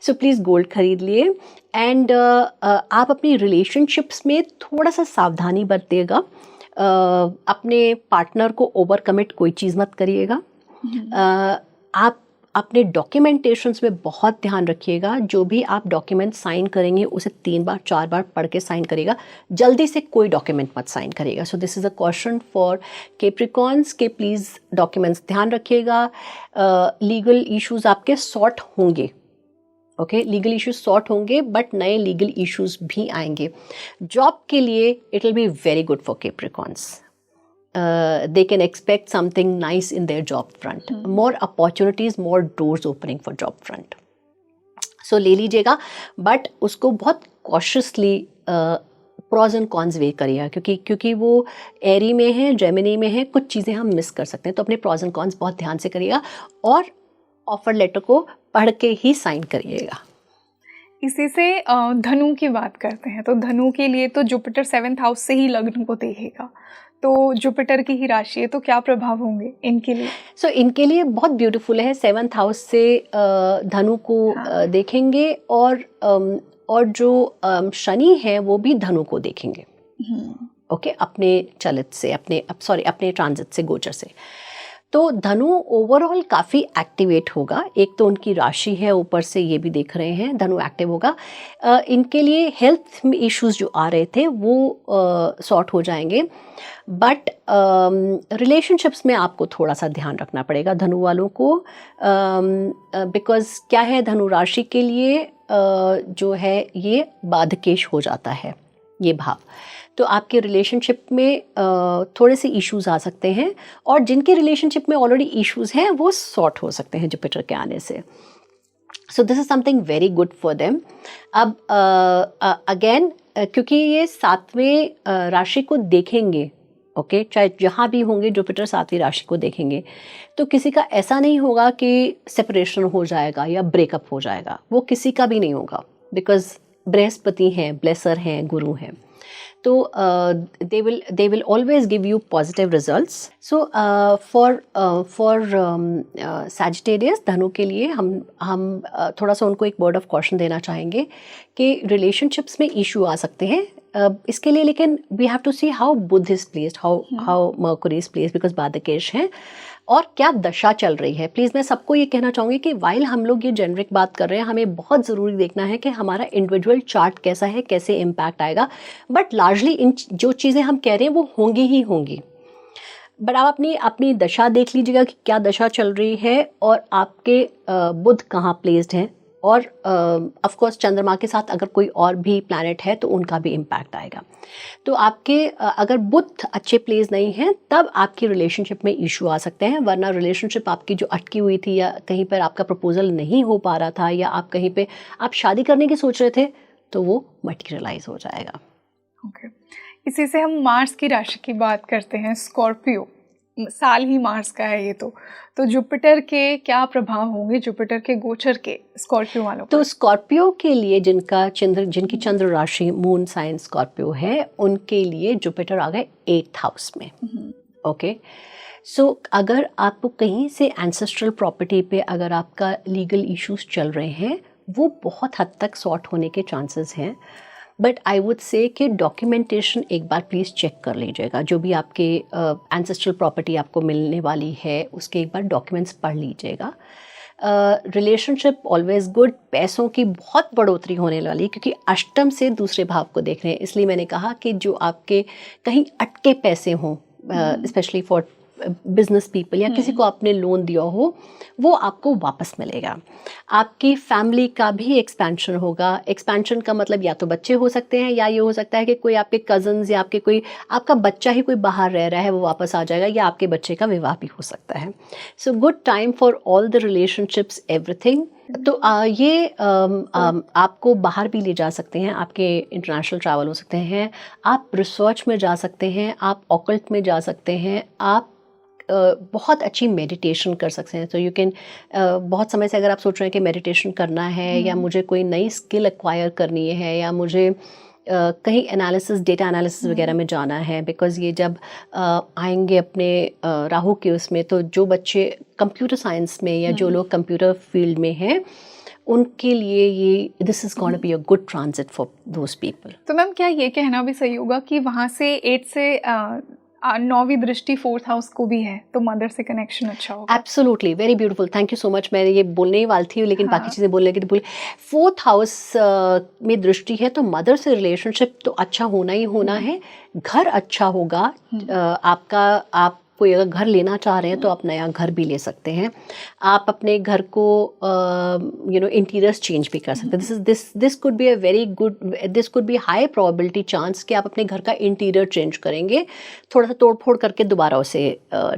सो प्लीज़ गोल्ड खरीद लिए। एंड आप अपनी रिलेशनशिप्स में थोड़ा सा सावधानी बरतिएगा। अपने पार्टनर को ओवर कमिट कोई चीज़ मत करिएगा। आप अपने डॉक्यूमेंटेशंस में बहुत ध्यान रखिएगा। जो भी आप डॉक्यूमेंट साइन करेंगे उसे 3 बार 4 बार पढ़ के साइन करिएगा। जल्दी से कोई डॉक्यूमेंट मत साइन करिएगा। So this is a question for Capricorns के प्लीज़ डॉक्यूमेंट्स ध्यान रखिएगा। लीगल इश्यूज आपके सॉर्ट होंगे, ओके, लीगल इश्यूज सॉर्ट होंगे, बट नए लीगल इश्यूज भी आएंगे। जॉब के लिए it will be very good for Capricorns. They can expect something nice in their job front. More opportunities, more doors opening for job front. So ले लीजिएगा, but उसको बहुत cautiously pros and cons वे करिएगा, क्योंकि वो एरी में है, जेमिनी में है, कुछ चीज़ें हम मिस कर सकते हैं। तो अपने pros and cons बहुत ध्यान से करिएगा, और ऑफर लेटर को पढ़ के ही साइन करिएगा। इसी से धनु की बात करते हैं, तो धनु के लिए तो जुपिटर 7th हाउस से ही लग्न को देखेगा, तो जुपिटर की ही राशि है, तो क्या प्रभाव होंगे इनके लिए? सो इनके लिए बहुत ब्यूटीफुल है। 7th हाउस से धनु को देखेंगे, और जो शनि है वो भी धनु को देखेंगे, ओके, अपने चलित से, अपने ट्रांजिट से, गोचर से। तो धनु ओवरऑल काफ़ी एक्टिवेट होगा। एक तो उनकी राशि है, ऊपर से ये भी देख रहे हैं धनु एक्टिव होगा। इनके लिए हेल्थ इश्यूज जो आ रहे थे वो सॉर्ट हो जाएंगे, बट रिलेशनशिप्स में आपको थोड़ा सा ध्यान रखना पड़ेगा धनु वालों को, बिकॉज क्या है, धनु राशि के लिए जो है ये बाधकेश हो जाता है ये भाव। तो आपके रिलेशनशिप में थोड़े से इश्यूज आ सकते हैं, और जिनके रिलेशनशिप में ऑलरेडी इश्यूज हैं वो सॉर्ट हो सकते हैं जुपिटर के आने से। सो this is something very good for them. अब अगेन क्योंकि ये 7वें राशि को देखेंगे, ओके, चाहे जहाँ भी होंगे जुपिटर 7वीं राशि को देखेंगे, तो किसी का ऐसा नहीं होगा कि सेपरेशन हो जाएगा या ब्रेकअप हो जाएगा, वो किसी का भी नहीं होगा, बिकॉज बृहस्पति हैं, ब्लेसर हैं, गुरु हैं। तो they will always give you positive results. So for Sagittarius, धनु के लिए हम थोड़ा सा उनको एक वर्ड ऑफ कॉशन देना चाहेंगे कि रिलेशनशिप्स में इशू आ सकते हैं। इसके लिए लेकिन we have to see how Budh is placed, how Mercury is placed, because बाधकेश हैं, और क्या दशा चल रही है। प्लीज़ मैं सबको ये कहना चाहूँगी कि वाइल हम लोग ये जेनरिक बात कर रहे हैं, हमें बहुत ज़रूरी देखना है कि हमारा इंडिविजुअल चार्ट कैसा है, कैसे इम्पैक्ट आएगा। बट लार्जली इन जो चीज़ें हम कह रहे हैं वो होंगी ही होंगी। बट आप अपनी दशा देख लीजिएगा कि क्या दशा चल रही है, और आपके बुध कहाँ प्लेस्ड हैं, और ऑफ कोर्स चंद्रमा के साथ अगर कोई और भी प्लैनेट है तो उनका भी इम्पैक्ट आएगा। तो आपके अगर बुध अच्छे प्लेस नहीं हैं तब आपकी रिलेशनशिप में इशू आ सकते हैं, वरना रिलेशनशिप आपकी जो अटकी हुई थी, या कहीं पर आपका प्रपोजल नहीं हो पा रहा था, या आप कहीं पे आप शादी करने की सोच रहे थे, तो वो मटेरियलाइज हो जाएगा। ओके, इसी से हम मार्स की राशि की बात करते हैं। स्कॉर्पियो, साल ही मार्स का है ये, तो जुपिटर के क्या प्रभाव होंगे, जुपिटर के गोचर के स्कॉर्पियो वालों? तो स्कॉर्पियो के लिए जिनकी चंद्र राशि मून साइन स्कॉर्पियो है, उनके लिए जुपिटर आ गए 8th हाउस में, ओके। सो अगर आपको कहीं से एंसेस्ट्रल प्रॉपर्टी पे अगर आपका लीगल इश्यूज चल रहे हैं, वो बहुत हद तक सॉर्ट होने के चांसेस हैं। बट आई वुड से कि डॉक्यूमेंटेशन एक बार प्लीज़ चेक कर लीजिएगा, जो भी आपके एंसेस्ट्रल प्रॉपर्टी आपको मिलने वाली है उसके एक बार डॉक्यूमेंट्स पढ़ लीजिएगा। रिलेशनशिप ऑलवेज गुड, पैसों की बहुत बढ़ोतरी होने वाली है क्योंकि अष्टम से दूसरे भाव को देख रहे हैं, इसलिए मैंने कहा कि जो आपके कहीं अटके पैसे हों, स्पेशली फॉर बिजनेस पीपल या किसी को आपने लोन दिया हो, वो आपको वापस मिलेगा। आपकी फैमिली का भी एक्सपेंशन होगा। एक्सपेंशन का मतलब या तो बच्चे हो सकते हैं या ये हो सकता है कि कोई आपके कजन्स या आपके कोई आपका बच्चा ही कोई बाहर रह रहा है वो वापस आ जाएगा, या आपके बच्चे का विवाह भी हो सकता है। So good time for all the relationships, everything. तो ये आपको बाहर भी ले जा सकते हैं, आपके इंटरनेशनल ट्रैवल हो सकते हैं, आप रिसर्च में जा सकते हैं, आप ऑकल्ट में जा सकते हैं, आप बहुत अच्छी मेडिटेशन कर सकते हैं। तो यू कैन बहुत समय से अगर आप सोच रहे हैं कि मेडिटेशन करना है या मुझे कोई नई स्किल एक्वायर करनी है या मुझे कहीं एनालिसिस, डेटा एनालिसिस वगैरह में जाना है, बिकॉज़ ये जब आएंगे अपने राहु के उसमें, तो जो बच्चे कंप्यूटर साइंस में या जो लोग कंप्यूटर फील्ड में हैं उनके लिए ये this is gonna be a good transit for those people. तो मैम क्या ये कहना भी सही होगा कि वहाँ से 8 से 9वीं दृष्टि 4th हाउस को भी है, तो मदर से कनेक्शन अच्छा होगा? Absolutely, very beautiful, thank you so much. मैं ये बोलने ही वाली थी लेकिन बाकी चीज़ें बोलने की तो बोली। 4th हाउस में दृष्टि है तो मदर से रिलेशनशिप तो अच्छा होना ही होना है। घर अच्छा होगा आपका। आप कोई अगर घर लेना चाह रहे हैं तो आप नया घर भी ले सकते हैं। आप अपने घर को इंटीरियर्स चेंज भी कर सकते हैं। This could be a very good, this could be high probability chance कि आप अपने घर का इंटीरियर चेंज करेंगे, थोड़ा सा तोड़ फोड़ करके दोबारा उसे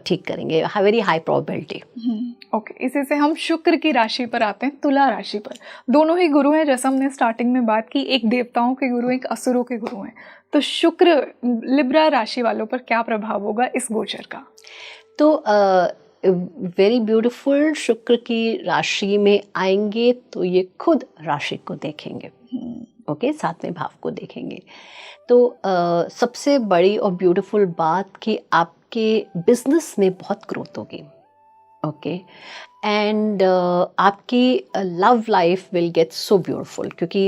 ठीक करेंगे। Very high probability. ओके, इसी से हम शुक्र की राशि पर आते हैं, तुला राशि पर। दोनों ही गुरु हैं, जैसा हमने स्टार्टिंग में बात की, एक देवताओं के गुरु, एक असुरों के गुरु हैं। तो शुक्र लिब्रा राशि वालों पर क्या प्रभाव होगा इस गोचर का? तो वेरी ब्यूटीफुल, शुक्र की राशि में आएंगे तो ये खुद राशि को देखेंगे, ओके, 7वें भाव को देखेंगे। तो सबसे बड़ी और ब्यूटीफुल बात कि आपके बिजनेस में बहुत ग्रोथ होगी, ओके, एंड आपकी love life will get so beautiful, क्योंकि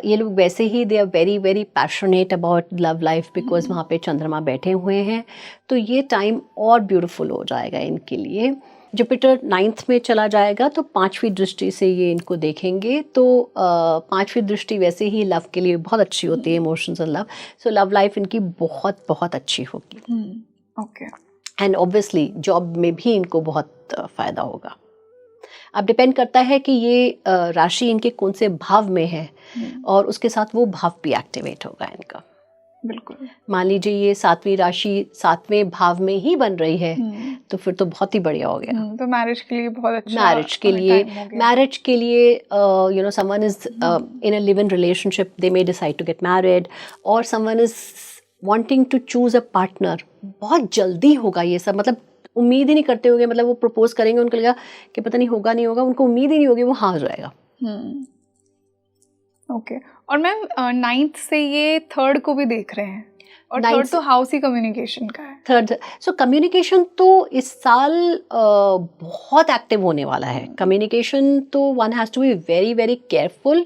ये लोग वैसे ही they are very very passionate about love life, because वहाँ पे चंद्रमा बैठे हुए हैं। तो ये टाइम और ब्यूटिफुल हो जाएगा इनके लिए। जुपिटर 9th में चला जाएगा तो 5वीं दृष्टि से ये इनको देखेंगे। तो 5वीं दृष्टि वैसे ही लव के लिए बहुत अच्छी होती है, इमोशंस और लव। सो लव लाइफ इनकी बहुत बहुत अच्छी होगी। ओके, एंड ऑब्वियसली जॉब में भी इनको बहुत फ़ायदा होगा। अब डिपेंड करता है कि ये राशि इनके कौन से भाव में है और उसके साथ वो भाव भी एक्टिवेट होगा इनका। बिल्कुल। मान लीजिए ये 7वीं राशि 7वें भाव में ही बन रही है तो फिर तो बहुत ही बढ़िया हो गया। तो मैरिज के लिए बहुत अच्छा, मैरिज के लिए someone is in a live in relationship, they may decide to get married, और someone is wanting to choose a partner. बहुत जल्दी होगा ये सब, मतलब उम्मीद ही नहीं करते होंगे, मतलब वो प्रपोज करेंगे, उनको लगेगा कि पता नहीं होगा नहीं होगा, उनको उम्मीद ही नहीं होगी, वो हाँ हो जाएगा। ओके, और मैम 9th से ये 3rd को भी देख रहे हैं, और 3rd तो हाउस ही कम्युनिकेशन का है। 3rd, सो कम्युनिकेशन तो इस साल बहुत एक्टिव होने वाला है। कम्युनिकेशन तो one has to be very very careful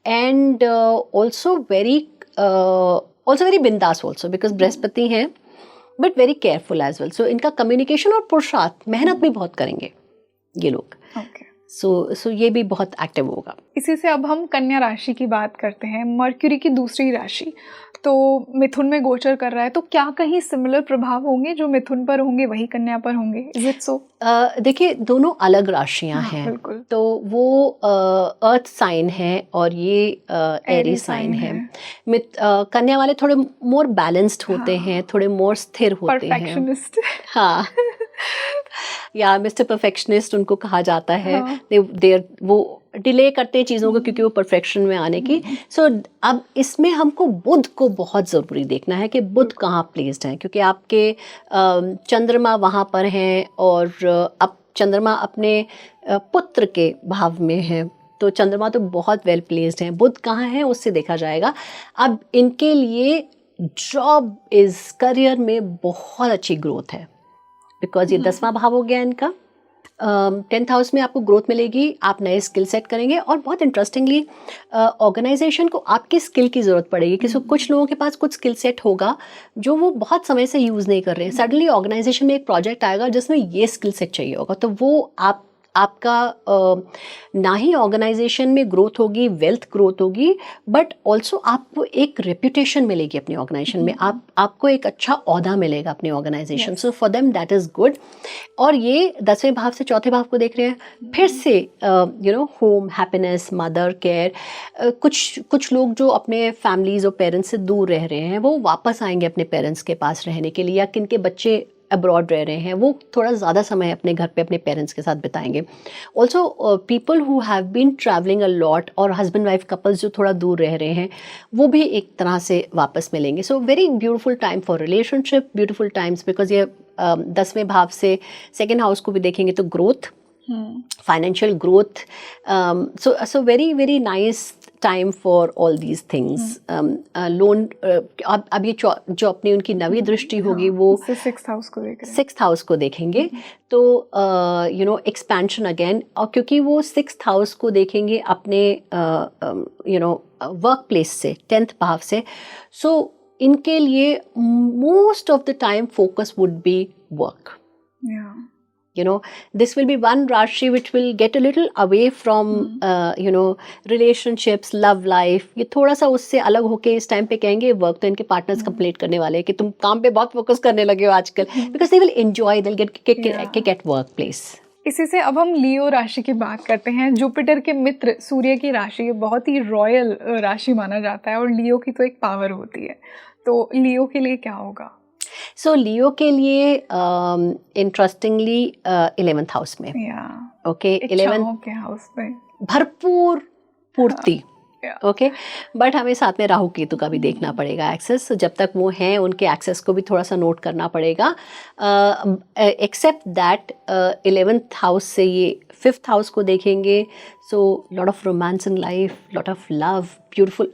and also very बिंदास ऑल्सो, बिकॉज बृहस्पति हैं, but very careful as well. So इनका कम्युनिकेशन और पुरुषार्थ, मेहनत भी बहुत करेंगे ये लोग। ओके, सो ये भी बहुत एक्टिव होगा। इसी से अब हम कन्या राशि की बात करते हैं। मर्क्यूरी की दूसरी राशि तो मिथुन में गोचर कर रहा है, तो क्या कहीं सिमिलर प्रभाव होंगे जो मिथुन पर होंगे वही कन्या पर होंगे? Is it so? देखिए, दोनों अलग राशियां हैं। बिल्कुल। तो वो अर्थ साइन है और ये एरी साइन है। कन्या वाले थोड़े मोर बैलेंस्ड होते हैं, थोड़े मोर स्थिर होते हैं। परफेक्शनिस्ट। हाँ या मिस्टर परफेक्शनिस्ट उनको कहा जाता है। वो डिले करते हैं चीज़ों को क्योंकि वो परफेक्शन में आने की। सो अब इसमें हमको बुध को बहुत ज़रूरी देखना है कि बुध कहाँ प्लेस्ड है, क्योंकि आपके चंद्रमा वहाँ पर हैं और अब चंद्रमा अपने पुत्र के भाव में है, तो चंद्रमा तो बहुत वेल प्लेस्ड हैं। बुध कहाँ है उससे देखा जाएगा। अब इनके लिए जॉब करियर में बहुत अच्छी ग्रोथ है, बिकॉज ये 10वां भाव हो गया इनका। 10th हाउस में आपको ग्रोथ मिलेगी, आप नए स्किल सेट करेंगे और बहुत इंटरेस्टिंगली ऑर्गेनाइजेशन को आपकी स्किल की ज़रूरत पड़ेगी कि कुछ लोगों के पास कुछ स्किल सेट होगा जो वो बहुत समय से यूज़ नहीं कर रहे हैं। सडनली ऑर्गेनाइजेशन में एक प्रोजेक्ट आएगा जिसमें ये स्किल सेट चाहिए होगा, तो वो आपका ना ही ऑर्गेनाइजेशन में ग्रोथ होगी, वेल्थ ग्रोथ होगी, बट ऑल्सो आपको एक रेप्यूटेशन मिलेगी अपनी ऑर्गेनाइजेशन में, आपको एक अच्छा ओहदा मिलेगा अपनी organisation. So for them that is good. और ये 10वें भाव से 4थे भाव को देख रहे हैं, फिर से होम, हैप्पीनेस, मदर केयर, कुछ लोग जो अपने फैमिलीज और पेरेंट्स से दूर रह रहे हैं वो वापस आएंगे अपने पेरेंट्स के पास रहने के लिए, या किनके बच्चे अब्रॉड रह रहे हैं वो थोड़ा ज़्यादा समय अपने घर पे अपने पेरेंट्स के साथ बिताएंगे। Also people who have been travelling a lot, और हस्बैंड वाइफ कपल्स जो थोड़ा दूर रह रहे हैं वो भी एक तरह से वापस मिलेंगे। So very beautiful time for relationship, beautiful times, because ये 10वें भाव से 2nd हाउस को भी देखेंगे तो growth, financial growth, so very very nice time for all these things. Loan, अब ये जो अपनी उनकी नवी दृष्टि होगी वो 6th हाउस को देखेंगे, 6th हाउस को देखेंगे, तो एक्सपेंशन अगेन, और क्योंकि वो 6th हाउस को देखेंगे अपने वर्क प्लेस से 10th भाव से, सो इनके लिए most of the time focus would be work. This will be one Rashi which will get a little away from relationships, love life. ये थोड़ा सा उससे अलग होके इस टाइम पे कहेंगे वर्क, तो इनके पार्टनर्स कंप्लेंट करने वाले हैं कि तुम काम पे बहुत फोकस करने लगे हो आजकल, because they will enjoy, they will kick at work place. इसी से अब हम लियो राशि की बात करते हैं। जुपिटर के मित्र सूर्य की राशि बहुत ही रॉयल राशि माना जाता है, और लियो की तो एक पावर होती है, तो लियो के लिए क्या होगा? सो लियो के लिए इंटरेस्टिंगली 11th हाउस में, ओके, 11th के हाउस में भरपूर पूर्ति, ओके, बट हमें साथ में राहु केतु का भी देखना पड़ेगा एक्सेस, जब तक वो हैं उनके एक्सेस को भी थोड़ा सा नोट करना पड़ेगा। एक्सेप्ट दैट 11th हाउस से ये 5th हाउस को देखेंगे, so lot of romance in life, lot of love, beautiful,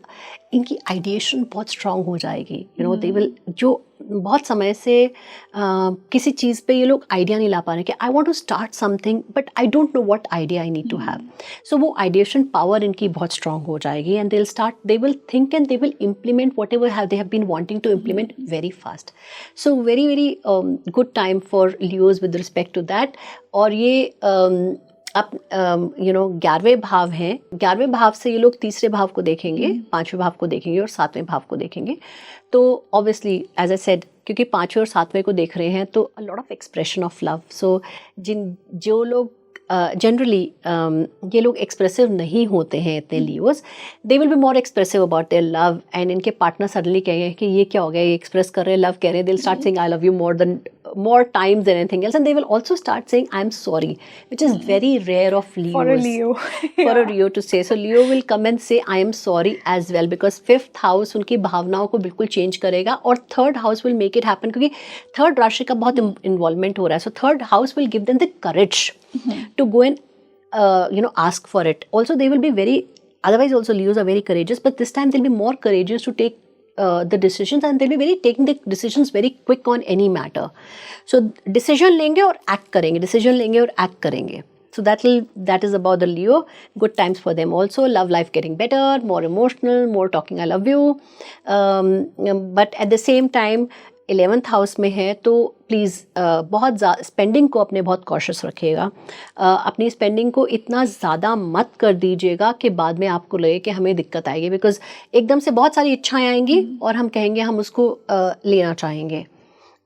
इनकी आइडिएशन बहुत स्ट्रांग हो जाएगी, दे विल, जो बहुत समय से किसी चीज़ पे ये लोग आइडिया नहीं ला पा रहे कि I want to start something but I don't know what idea I need to have, so वो आइडिएशन पावर इनकी बहुत स्ट्रांग हो जाएगी, and they will think and they will implement whatever they have been wanting to implement very fast. So very very good time for Leos with respect to that. और ये अब 11वें भाव हैं, 11वें भाव से ये लोग 3रे भाव को देखेंगे, 5वें भाव को देखेंगे और 7वें भाव को देखेंगे। तो ऑब्वियसली एज आई सेड, क्योंकि 5वें और 7वें को देख रहे हैं तो a lot of expression of love. So जो लोग जनरली ये लोग एक्सप्रेसिव नहीं होते हैं इतने Leos, they will be more expressive about their love, and इनके पार्टनर सडनली कहेंगे कि ये क्या हो गया, ये एक्सप्रेस कर रहे हैं, लव कह रहे हैं, they will start saying I love you more times than anything else, and they will also start saying I'm sorry, which is very rare of Leos, for a Leo for a Leo to say. So Leo will come and say I am sorry as well, because 5th house उनकी भावनाओं को बिल्कुल change करेगा, और 3rd house will make it happen, क्योंकि 3rd राशि का बहुत इन्वॉल्वमेंट हो रहा है। So 3rd house will give them the courage to go and ask for it. Also they will be very, otherwise also Leos are very courageous, but this time they'll be more courageous to take the decisions, and they'll be very taking the decisions very quick on any matter. So decision लेंगे और act करेंगे, decision लेंगे और act करेंगे. So that is about the Leo. Good times for them also. Love life getting better, more emotional, more talking I love you. But at the same time 11th house में है, तो please बहुत spending को अपने बहुत cautious रखिएगा। अपनी spending को इतना ज़्यादा मत कर दीजिएगा कि बाद में आपको लगे कि हमें दिक्कत आएगी, बिकॉज एकदम से बहुत सारी इच्छाएं आएंगी और हम कहेंगे हम उसको लेना चाहेंगे,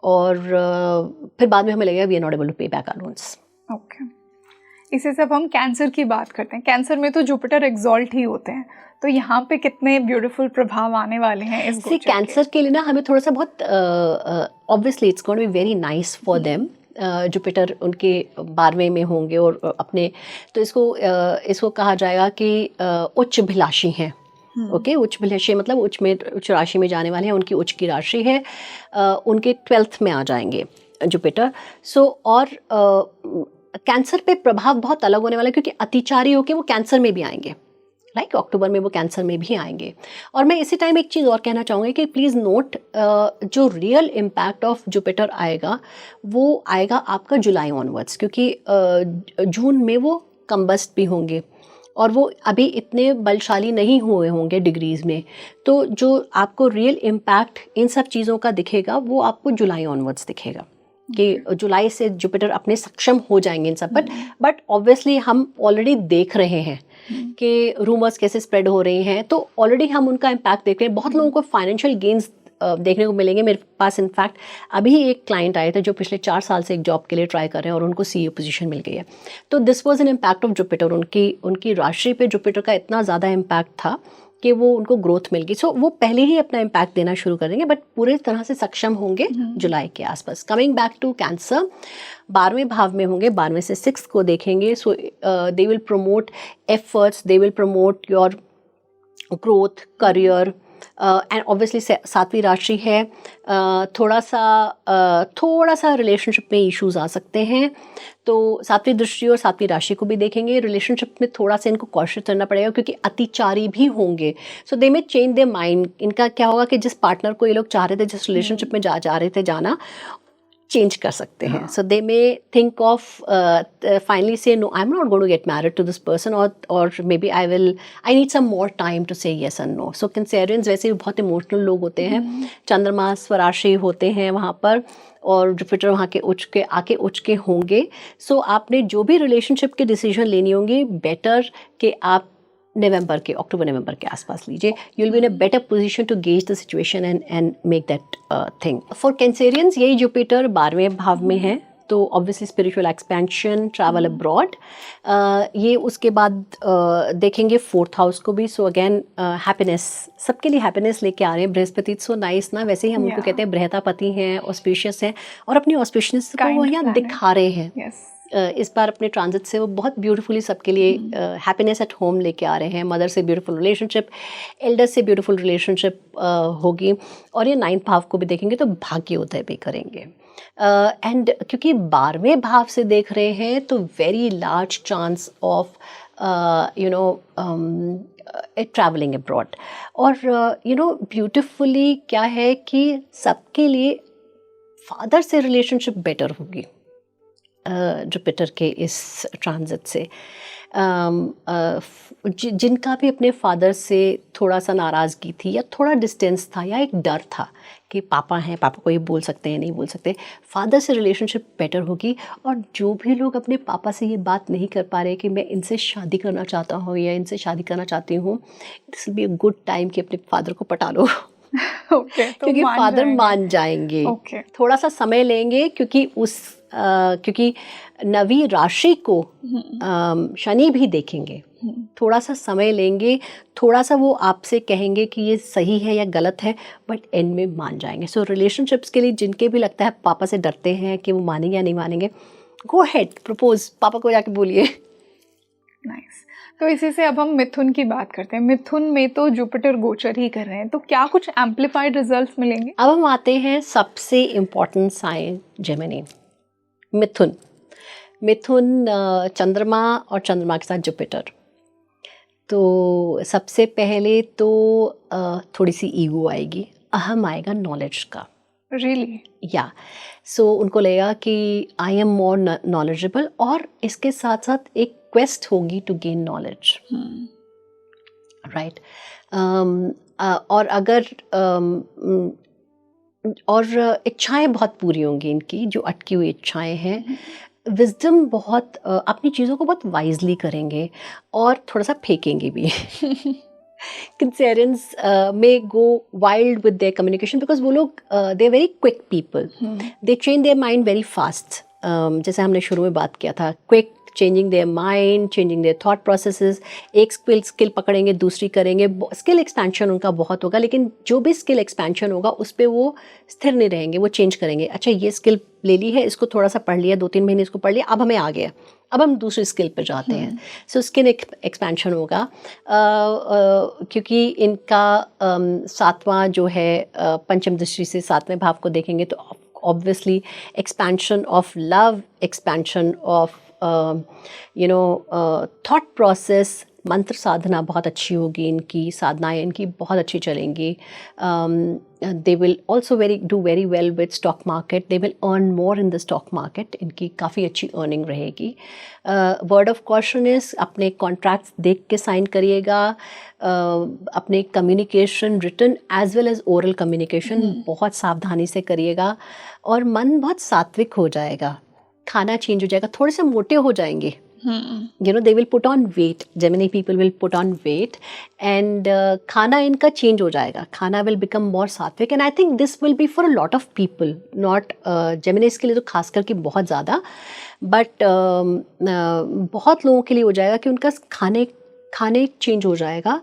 और फिर बाद में हमें लगेगा we are not able to pay back our loans. Okay, इसी से अब हम कैंसर की बात करते हैं। कैंसर में तो जुपिटर एक्सॉल्ट ही होते हैं, तो यहाँ पे कितने ब्यूटीफुल प्रभाव आने वाले हैं इस गोचर के? कैंसर के लिए ना हमें थोड़ा सा बहुत obviously it's going to be very nice for them. Jupiter उनके 12वें में होंगे और अपने, तो इसको कहा जाएगा कि उच्च अभिलाषी हैं। ओके, उच्च अभिलाषी मतलब उच्च राशि में जाने वाले हैं, उनकी उच्च की राशि है, उनके 12th में आ जाएंगे जुपिटर। सो और कैंसर पे प्रभाव बहुत अलग होने वाला है, क्योंकि अतिचारी होके वो कैंसर में भी आएंगे। लाइक अक्टूबर में वो कैंसर में भी आएंगे। और मैं इसी टाइम एक चीज़ और कहना चाहूँगी कि प्लीज़ नोट, जो रियल इम्पैक्ट ऑफ जुपिटर आएगा वो आएगा आपका जुलाई ऑनवर्ड्स, क्योंकि जून में वो कंबस्ट भी होंगे और वो अभी इतने बलशाली नहीं हुए होंगे डिग्रीज में। तो जो आपको रियल इम्पैक्ट इन सब चीज़ों का दिखेगा वो आपको जुलाई ऑनवर्ड्स दिखेगा कि जुलाई से जुपिटर अपने सक्षम हो जाएंगे इन सब पर। बट ऑब्वियसली हम ऑलरेडी देख रहे हैं कि रूमर्स कैसे स्प्रेड हो रही हैं, तो ऑलरेडी हम उनका इम्पैक्ट देख रहे हैं। बहुत लोगों को फाइनेंशियल गेन्स देखने को मिलेंगे। मेरे पास इनफैक्ट अभी एक क्लाइंट आए थे जो पिछले 4 साल से एक जॉब के लिए ट्राई कर रहे हैं और उनको सीईओ पोजीशन मिल गई है। तो this was an impact of Jupiter. उनकी राशि पे जुपिटर का इतना ज़्यादा इम्पैक्ट था कि वो उनको ग्रोथ मिल गई। सो वो पहले ही अपना इम्पैक्ट देना शुरू कर देंगे, बट पूरे तरह से सक्षम होंगे जुलाई के आसपास। कमिंग बैक टू कैंसर, 12वें भाव में होंगे, 12वें से 6 को देखेंगे। So they will promote efforts, they will promote your growth, career, and obviously 7वीं राशि है। थोड़ा सा रिलेशनशिप में इश्यूज आ सकते हैं, तो 7वीं दृष्टि और 7वीं राशि को भी देखेंगे। रिलेशनशिप में थोड़ा सा इनको कॉशियस करना पड़ेगा क्योंकि अतिचारी भी होंगे। सो दे में चेंज देयर माइंड। इनका क्या होगा कि जिस पार्टनर को ये लोग चाह रहे थे, जिस रिलेशनशिप में जा रहे थे जाना, चेंज कर सकते हैं। So they may think of finally say no, I am not going to get married to this person, और maybe I need some more time to say yes and no. So Cancerians वैसे भी बहुत emotional लोग होते हैं। चंद्रमा स्वराशि होते हैं वहाँ पर और जुपिटर वहाँ के उच्च के होंगे। सो आपने जो भी रिलेशनशिप के डिसीजन लेनी होंगी, बेटर कि आप अक्टूबर नवंबर के आसपास लीजिए। You will be in a better position to gauge the situation and make that thing. For Cancerians यही जुपिटर 12वें भाव में है, तो obviously spiritual expansion, travel abroad, ये उसके बाद देखेंगे 4th हाउस को भी। सो अगेन हैप्पीनेस, सबके लिए हैप्पीनेस लेके आ रहे हैं बृहस्पति। सो नाइस ना, वैसे ही हम उनको कहते हैं बृहतापति हैं, ऑस्पिशियस हैं, और अपनी ऑस्पिशियसनेस को वो यहाँ दिखा रहे हैं। इस बार अपने ट्रांजिट से वो बहुत ब्यूटीफुली सबके लिए हैप्पीनेस एट होम लेके आ रहे हैं। मदर से ब्यूटीफुल रिलेशनशिप, एल्डर से ब्यूटीफुल रिलेशनशिप होगी। और ये 9th भाव को भी देखेंगे तो भाग्योदय भी करेंगे। एंड क्योंकि 12वें भाव से देख रहे हैं तो very large chance of travelling abroad. और ब्यूटीफुली क्या है कि सबके लिए फादर से रिलेशनशिप बेटर होगी जुपिटर के इस ट्रांजिट से। जिनका भी अपने फादर से थोड़ा सा नाराज़गी थी या थोड़ा डिस्टेंस था या एक डर था कि पापा हैं, पापा को ये बोल सकते हैं नहीं बोल सकते, फादर से रिलेशनशिप बेटर होगी। और जो भी लोग अपने पापा से ये बात नहीं कर पा रहे कि मैं इनसे शादी करना चाहता हूँ या इनसे शादी करना चाहती हूँ, this will be a good time कि अपने फादर को पटा लो। क्योंकि फादर मान जाएंगे। थोड़ा सा समय लेंगे क्योंकि 9वीं राशि को शनि भी देखेंगे। थोड़ा सा समय लेंगे, थोड़ा सा वो आपसे कहेंगे कि ये सही है या गलत है, बट एंड में मान जाएंगे। सो रिलेशनशिप्स के लिए जिनके भी लगता है पापा से डरते हैं कि वो मानेंगे या नहीं मानेंगे, गो हेड, प्रपोज, पापा को जाके बोलिए। नाइस। तो इसी से अब हम मिथुन की बात करते हैं। मिथुन में तो जुपिटर गोचर ही कर रहे हैं, तो क्या कुछ एम्पलीफाइड रिजल्ट्स मिलेंगे? अब हम आते हैं सबसे इम्पोर्टेंट साइन जेमिनी, मिथुन। चंद्रमा और चंद्रमा के साथ जुपिटर। तो सबसे पहले तो थोड़ी सी ईगो आएगी, अहम आएगा नॉलेज का। रियली? या सो उनको लगेगा कि आई एम मोर नॉलेजेबल, और इसके साथ साथ एक क्वेस्ट होगी टू गेन नॉलेज, राइट। और अगर और इच्छाएं बहुत पूरी होंगी इनकी, जो अटकी हुई इच्छाएं हैं। विजडम बहुत, अपनी चीज़ों को बहुत वाइजली करेंगे और थोड़ा सा फेंकेंगे भी। Cancerians may go wild with their communication because वो लोग they're very quick people. They change their mind very fast. जैसे हमने शुरू में बात किया था, quick changing their mind, changing their thought processes. एक स्किल पकड़ेंगे, दूसरी करेंगे। स्किल एक्सपेंशन उनका बहुत होगा, लेकिन जो भी स्किल एक्सपेंशन होगा उस पर वो स्थिर नहीं रहेंगे, वो चेंज करेंगे। अच्छा, ये स्किल ले ली है, इसको थोड़ा सा पढ़ लिया, 2-3 महीने इसको पढ़ लिया, अब हमें आ गया, अब हम दूसरी स्किल पर जाते हैं। सो स्किल एक्सपेंशन होगा। क्योंकि इनका 7वां जो है, पंचम दृष्टि से 7वें भाव को देखेंगे तो obviously expansion of love, expansion of thought process, मंत्र साधना बहुत अच्छी होगी इनकी, साधनाएं इनकी बहुत अच्छी चलेंगी. They will also do very well with stock market. They will earn more in the stock market. इनकी काफ़ी अच्छी अर्निंग रहेगी. वर्ड ऑफ कॉशन इज अपने कॉन्ट्रैक्ट्स देख के साइन करिएगा. अपने communication written as well as oral communication बहुत सावधानी से करिएगा. और मन बहुत सात्विक हो जाएगा. खाना चेंज हो जाएगा. थोड़े से मोटे हो जाएंगे. You know, they will put on weight. Gemini people will put on weight and खाना इनका change हो जाएगा. खाना will become more sattvic and I think this will be for a lot of people, not Geminis के लिए तो खास करके बहुत ज़्यादा, but बहुत लोगों के लिए हो जाएगा कि उनका खाने चेंज हो जाएगा.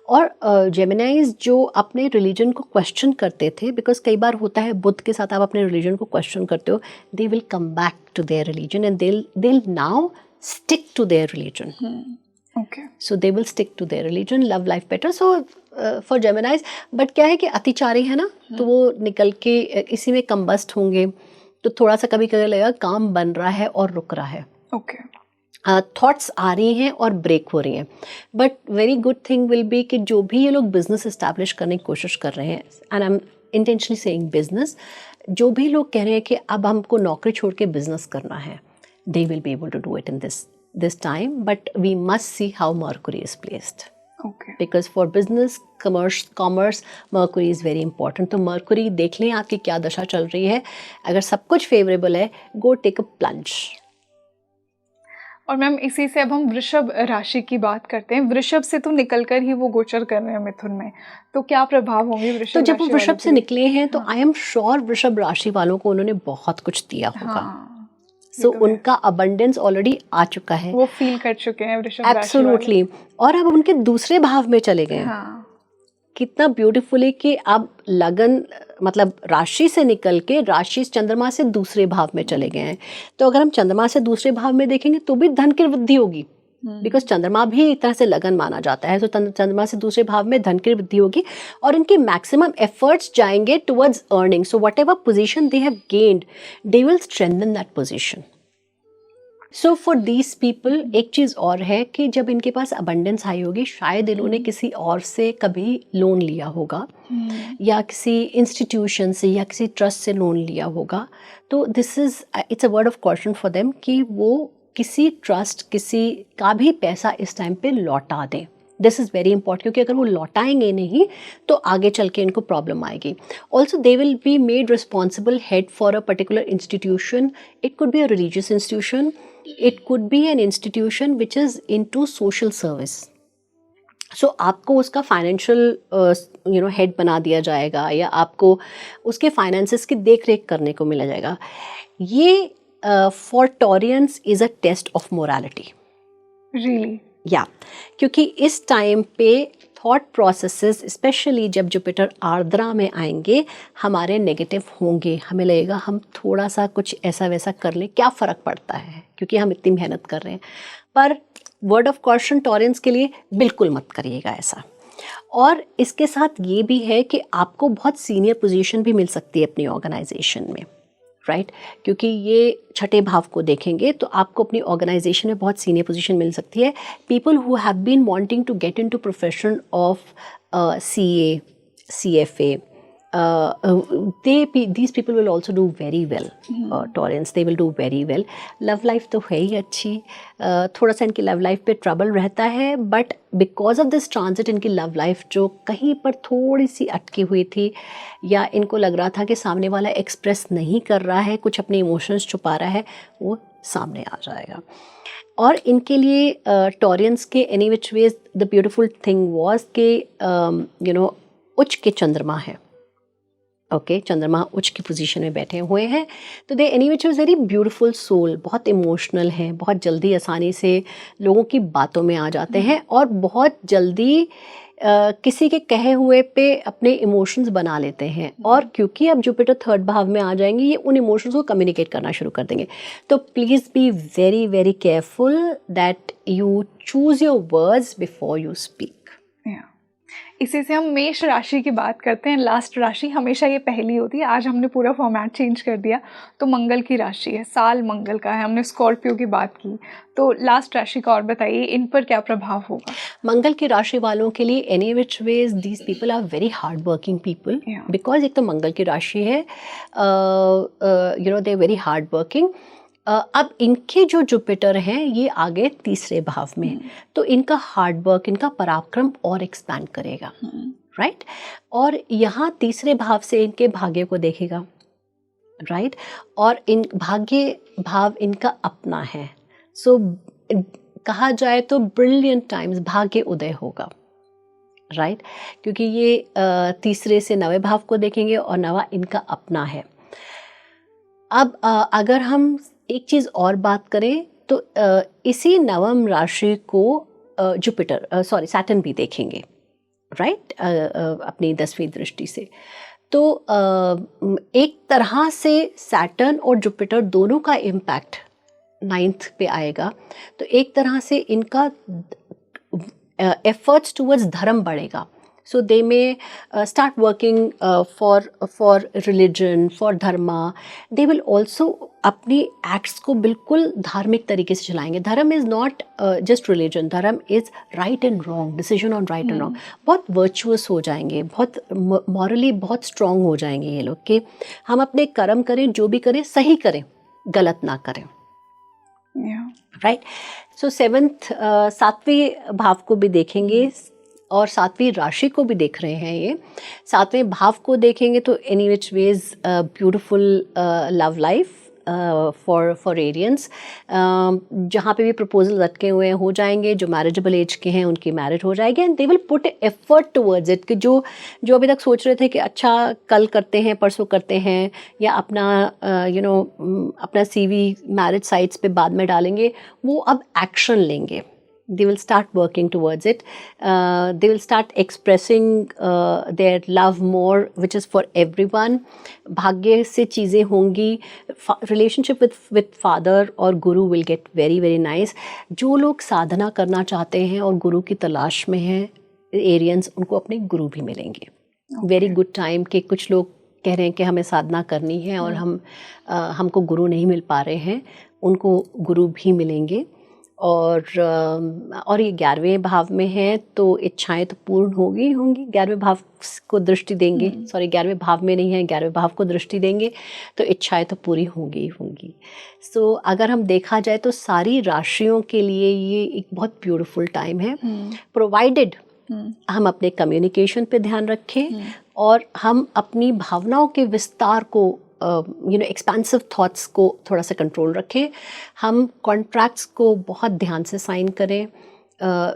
और जेमिनाइज जो अपने रिलीजन को क्वेश्चन करते थे, बिकॉज कई बार होता है बुद्ध के साथ आप अपने रिलीजन को क्वेश्चन करते हो, they will come back to their religion and they'll now stick to their religion. Okay. So they will stick to their religion, love life better. So for Geminis, but क्या है कि अतिचारी है ना, तो वो निकल के इसी में कम्बस्ट होंगे, तो थोड़ा सा कभी कभी लगेगा काम बन रहा है और रुक रहा है. Okay. थॉट्स आ रही हैं और ब्रेक हो रही हैं. But very good thing will be कि जो भी ये लोग बिजनेस इस्टेब्लिश करने की कोशिश कर रहे हैं, and I am intentionally saying business, जो भी लोग कह रहे हैं कि अब हमको नौकरी छोड़ के बिजनेस करना है, they will be able to do it in this time, but we must see how Mercury is placed. Okay. Because for business, commerce, Mercury is very important. तो Mercury देख लें आपकी क्या दशा चल रही है. अगर सब कुछ फेवरेबल है, go take a plunge. और मैम इसी से अब हम वृषभ राशि की बात करते हैं. वृषभ से तो निकलकर ही वो गोचर कर रहे हैं मिथुन में, तो क्या प्रभाव होंगे वृषभ? तो जब वो वृषभ से निकले हैं तो आई एम श्योर वृषभ राशि वालों को उन्होंने बहुत कुछ दिया होगा. सो उनका अबंडेंस ऑलरेडी आ चुका है, वो फील कर चुके हैं वृषभ राशि वाले. एब्सोल्युटली. और अब उनके दूसरे भाव में चले गए. कितना ब्यूटीफुली कि अब लगन मतलब राशि से निकल के राशि चंद्रमा से दूसरे भाव में चले गए हैं. तो अगर हम चंद्रमा से दूसरे भाव में देखेंगे तो भी धन की वृद्धि होगी, बिकॉज चंद्रमा भी एक तरह से लगन माना जाता है. तो चंद्रमा से दूसरे भाव में धन की वृद्धि होगी और इनके मैक्सिमम एफर्ट्स जाएंगे towards earning. So what ever position they have gained, they will strengthen that position. So for these people एक चीज़ और है कि जब इनके पास अबंडेंस आई होगी, शायद इन्होंने किसी और से कभी लोन लिया होगा या किसी इंस्टीट्यूशन से या किसी ट्रस्ट से लोन लिया होगा. तो this is it's a word of caution for them कि वो किसी ट्रस्ट किसी का भी पैसा इस टाइम पे लौटा दें. दिस इज़ वेरी इंपॉर्टेंट, क्योंकि अगर वो लौटाएंगे नहीं तो आगे चल के इनको प्रॉब्लम आएगी. Also they will be made responsible head for a particular institution. It could be a religious institution, it could be an institution which is into social service. So आपको उसका फाइनेंशियल हेड बना दिया जाएगा या आपको उसके finances की देख रेख करने को मिला जाएगा. ये for Taurians is a test of morality. Really? या क्योंकि इस टाइम पे थॉट प्रोसेसेस, स्पेशली जब जुपिटर आर्द्रा में आएंगे, हमारे नेगेटिव होंगे. हमें लगेगा हम थोड़ा सा कुछ ऐसा वैसा कर लें, क्या फ़र्क पड़ता है क्योंकि हम इतनी मेहनत कर रहे हैं. पर वर्ड ऑफ कॉशन टॉरेंस के लिए बिल्कुल मत करिएगा ऐसा. और इसके साथ ये भी है कि आपको बहुत सीनियर पोजीशन भी मिल सकती है अपनी ऑर्गेनाइजेशन में, राइट? क्योंकि ये छठे भाव को देखेंगे तो आपको अपनी ऑर्गेनाइजेशन में बहुत सीनियर पोजीशन मिल सकती है. People who have been wanting to get into profession of CA, CFA, these people will also do very well. Taurans, they will do very well. Love life तो है ही अच्छी. थोड़ा सा इनकी लव लाइफ पे ट्रबल रहता है, but because of this transit इनकी लव लाइफ जो कहीं पर थोड़ी सी अटकी हुई थी या इनको लग रहा था कि सामने वाला एक्सप्रेस नहीं कर रहा है, कुछ अपने इमोशंस छुपा रहा है, वो सामने आ जाएगा. और इनके लिए टॉरियंस के any which veg the beautiful thing was के उच्च के चंद्रमा है. ओके, चंद्रमा उच्च की पोजीशन में बैठे हुए हैं, तो they any which is very beautiful soul. बहुत इमोशनल हैं, बहुत जल्दी आसानी से लोगों की बातों में आ जाते हैं और बहुत जल्दी किसी के कहे हुए पे अपने इमोशंस बना लेते हैं. और क्योंकि अब जुपिटर थर्ड भाव में आ जाएंगे, ये उन इमोशंस को कम्युनिकेट करना शुरू कर देंगे. तो please be very very careful that you choose your words before you speak. इसी से हम मेष राशि की बात करते हैं। लास्ट राशि हमेशा ये पहली होती है, आज हमने पूरा फॉर्मेट चेंज कर दिया। तो मंगल की राशि है, साल मंगल का है, हमने स्कॉर्पियो की बात की। तो लास्ट राशि का और बताइए, इन पर क्या प्रभाव होगा? मंगल की राशि वालों के लिए any which ways these people are very hard working people, because एक तो मंगल की राशि है, दे वेरी हार्ड वर्किंग। अब इनके जो जुपिटर हैं ये आगे तीसरे भाव में, तो इनका हार्ड वर्क, इनका पराक्रम और एक्सपैंड करेगा, राइट। और यहाँ तीसरे भाव से इनके भाग्य को देखेगा, राइट। और इन भाग्य भाव इनका अपना है, सो कहा जाए तो ब्रिलियंट टाइम्स, भाग्य उदय होगा, राइट। क्योंकि ये तीसरे से नवे भाव को देखेंगे और नवा इनका अपना है। अब अगर हम एक चीज़ और बात करें तो इसी नवम राशि को जुपिटर सैटर्न भी देखेंगे, राइट, अपनी 10वीं दृष्टि से। तो एक तरह से सैटर्न और जुपिटर दोनों का इम्पैक्ट 9th पे आएगा, तो एक तरह से इनका एफर्ट्स टुवर्ड्स धर्म बढ़ेगा। So they may start working for religion, for dharma. They will also अपनी acts को बिल्कुल धार्मिक तरीके से चलाएंगे। धर्म is not just religion, धर्म is right and wrong, decision on right and wrong. बहुत virtuous हो जाएंगे, बहुत morally बहुत strong हो जाएंगे ये लोग कि हम अपने कर्म करें, जो भी करें सही करें, गलत ना करें, right? So 7th 7वें भाव को भी देखेंगे और 7वीं राशि को भी देख रहे हैं। ये 7वें भाव को देखेंगे तो any which veg beautiful love life for Aryans, जहाँ पे भी प्रपोजल लटके हुए हो जाएंगे, जो मैरिजेबल एज के हैं उनकी मैरिज हो जाएगी, and they will put effort towards it, कि जो अभी तक सोच रहे थे कि अच्छा कल करते हैं, परसों करते हैं, या अपना अपना CV मैरिज साइट्स पे बाद में डालेंगे, वो अब एक्शन लेंगे। They will start working towards it. They will start expressing their love more, which is for everyone. भाग्य से चीज़ें होंगी। Relationship with father और गुरु will get very very nice. जो लोग साधना करना चाहते हैं और गुरु की तलाश में हैं, एरियंस, उनको अपने गुरु भी मिलेंगे। Very good time के कुछ लोग कह रहे हैं कि हमें साधना करनी है और हमको गुरु नहीं मिल पा रहे हैं, उनको गुरु भी मिलेंगे। और ये 11वें भाव में है, तो इच्छाएं तो पूर्ण होंगी। 11वें भाव को दृष्टि देंगे, 11वें भाव में नहीं है, 11वें भाव को दृष्टि देंगे तो इच्छाएं तो पूरी होंगी। सो अगर हम देखा जाए तो सारी राशियों के लिए ये एक बहुत ब्यूटीफुल टाइम है, प्रोवाइडेड हम अपने कम्युनिकेशन पे ध्यान रखें और हम अपनी भावनाओं के विस्तार को एक्सपेंसिव थॉट्स को थोड़ा सा कंट्रोल रखें। हम कॉन्ट्रैक्ट्स को बहुत ध्यान से साइन करें,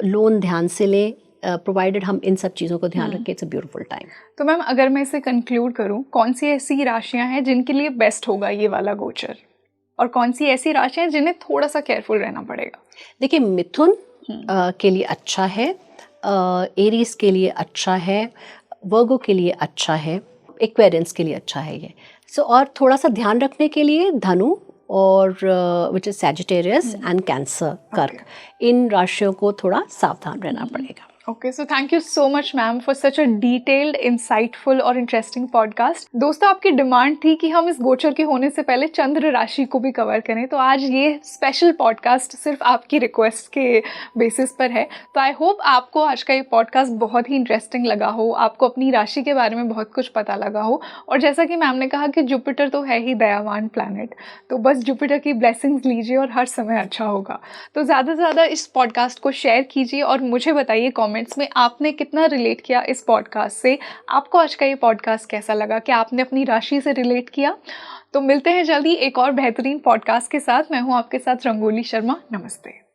लोन ध्यान से लें, प्रोवाइडेड हम इन सब चीज़ों को ध्यान रखें। It's a beautiful time. तो मैम अगर मैं इसे कंक्लूड करूं, कौन सी ऐसी राशियां हैं जिनके लिए बेस्ट होगा ये वाला गोचर, और कौन सी ऐसी राशियां हैं जिन्हें थोड़ा सा केयरफुल रहना पड़ेगा? देखिए, मिथुन के लिए अच्छा है, एरीज के लिए अच्छा है, वर्गो के लिए अच्छा है, एक्वेरियंस के लिए अच्छा है ये। और थोड़ा सा ध्यान रखने के लिए धनु और which is Sagittarius and cancer, कर्क, इन राशियों को थोड़ा सावधान रहना पड़ेगा। Okay, so thank you so much ma'am for such a detailed, insightful और इंटरेस्टिंग पॉडकास्ट। दोस्तों, आपकी डिमांड थी कि हम इस गोचर के होने से पहले चंद्र राशि को भी कवर करें, तो आज ये स्पेशल पॉडकास्ट सिर्फ आपकी रिक्वेस्ट के बेसिस पर है। तो आई होप आपको आज का ये पॉडकास्ट बहुत ही इंटरेस्टिंग लगा हो, आपको अपनी राशि के बारे में बहुत कुछ पता लगा हो। और जैसा कि मैम ने कहा कि जुपिटर तो है ही दयावान प्लैनेट, तो बस जुपिटर की ब्लेसिंग्स लीजिए और हर समय अच्छा होगा। तो ज़्यादा से ज़्यादा इस पॉडकास्ट को शेयर कीजिए और मुझे बताइए कॉमेंट्स में आपने कितना रिलेट किया इस पॉडकास्ट से। आपको आज का ये पॉडकास्ट कैसा लगा, क्या आपने अपनी राशि से रिलेट किया? तो मिलते हैं जल्दी एक और बेहतरीन पॉडकास्ट के साथ। मैं हूँ आपके साथ रंगोली शर्मा। नमस्ते।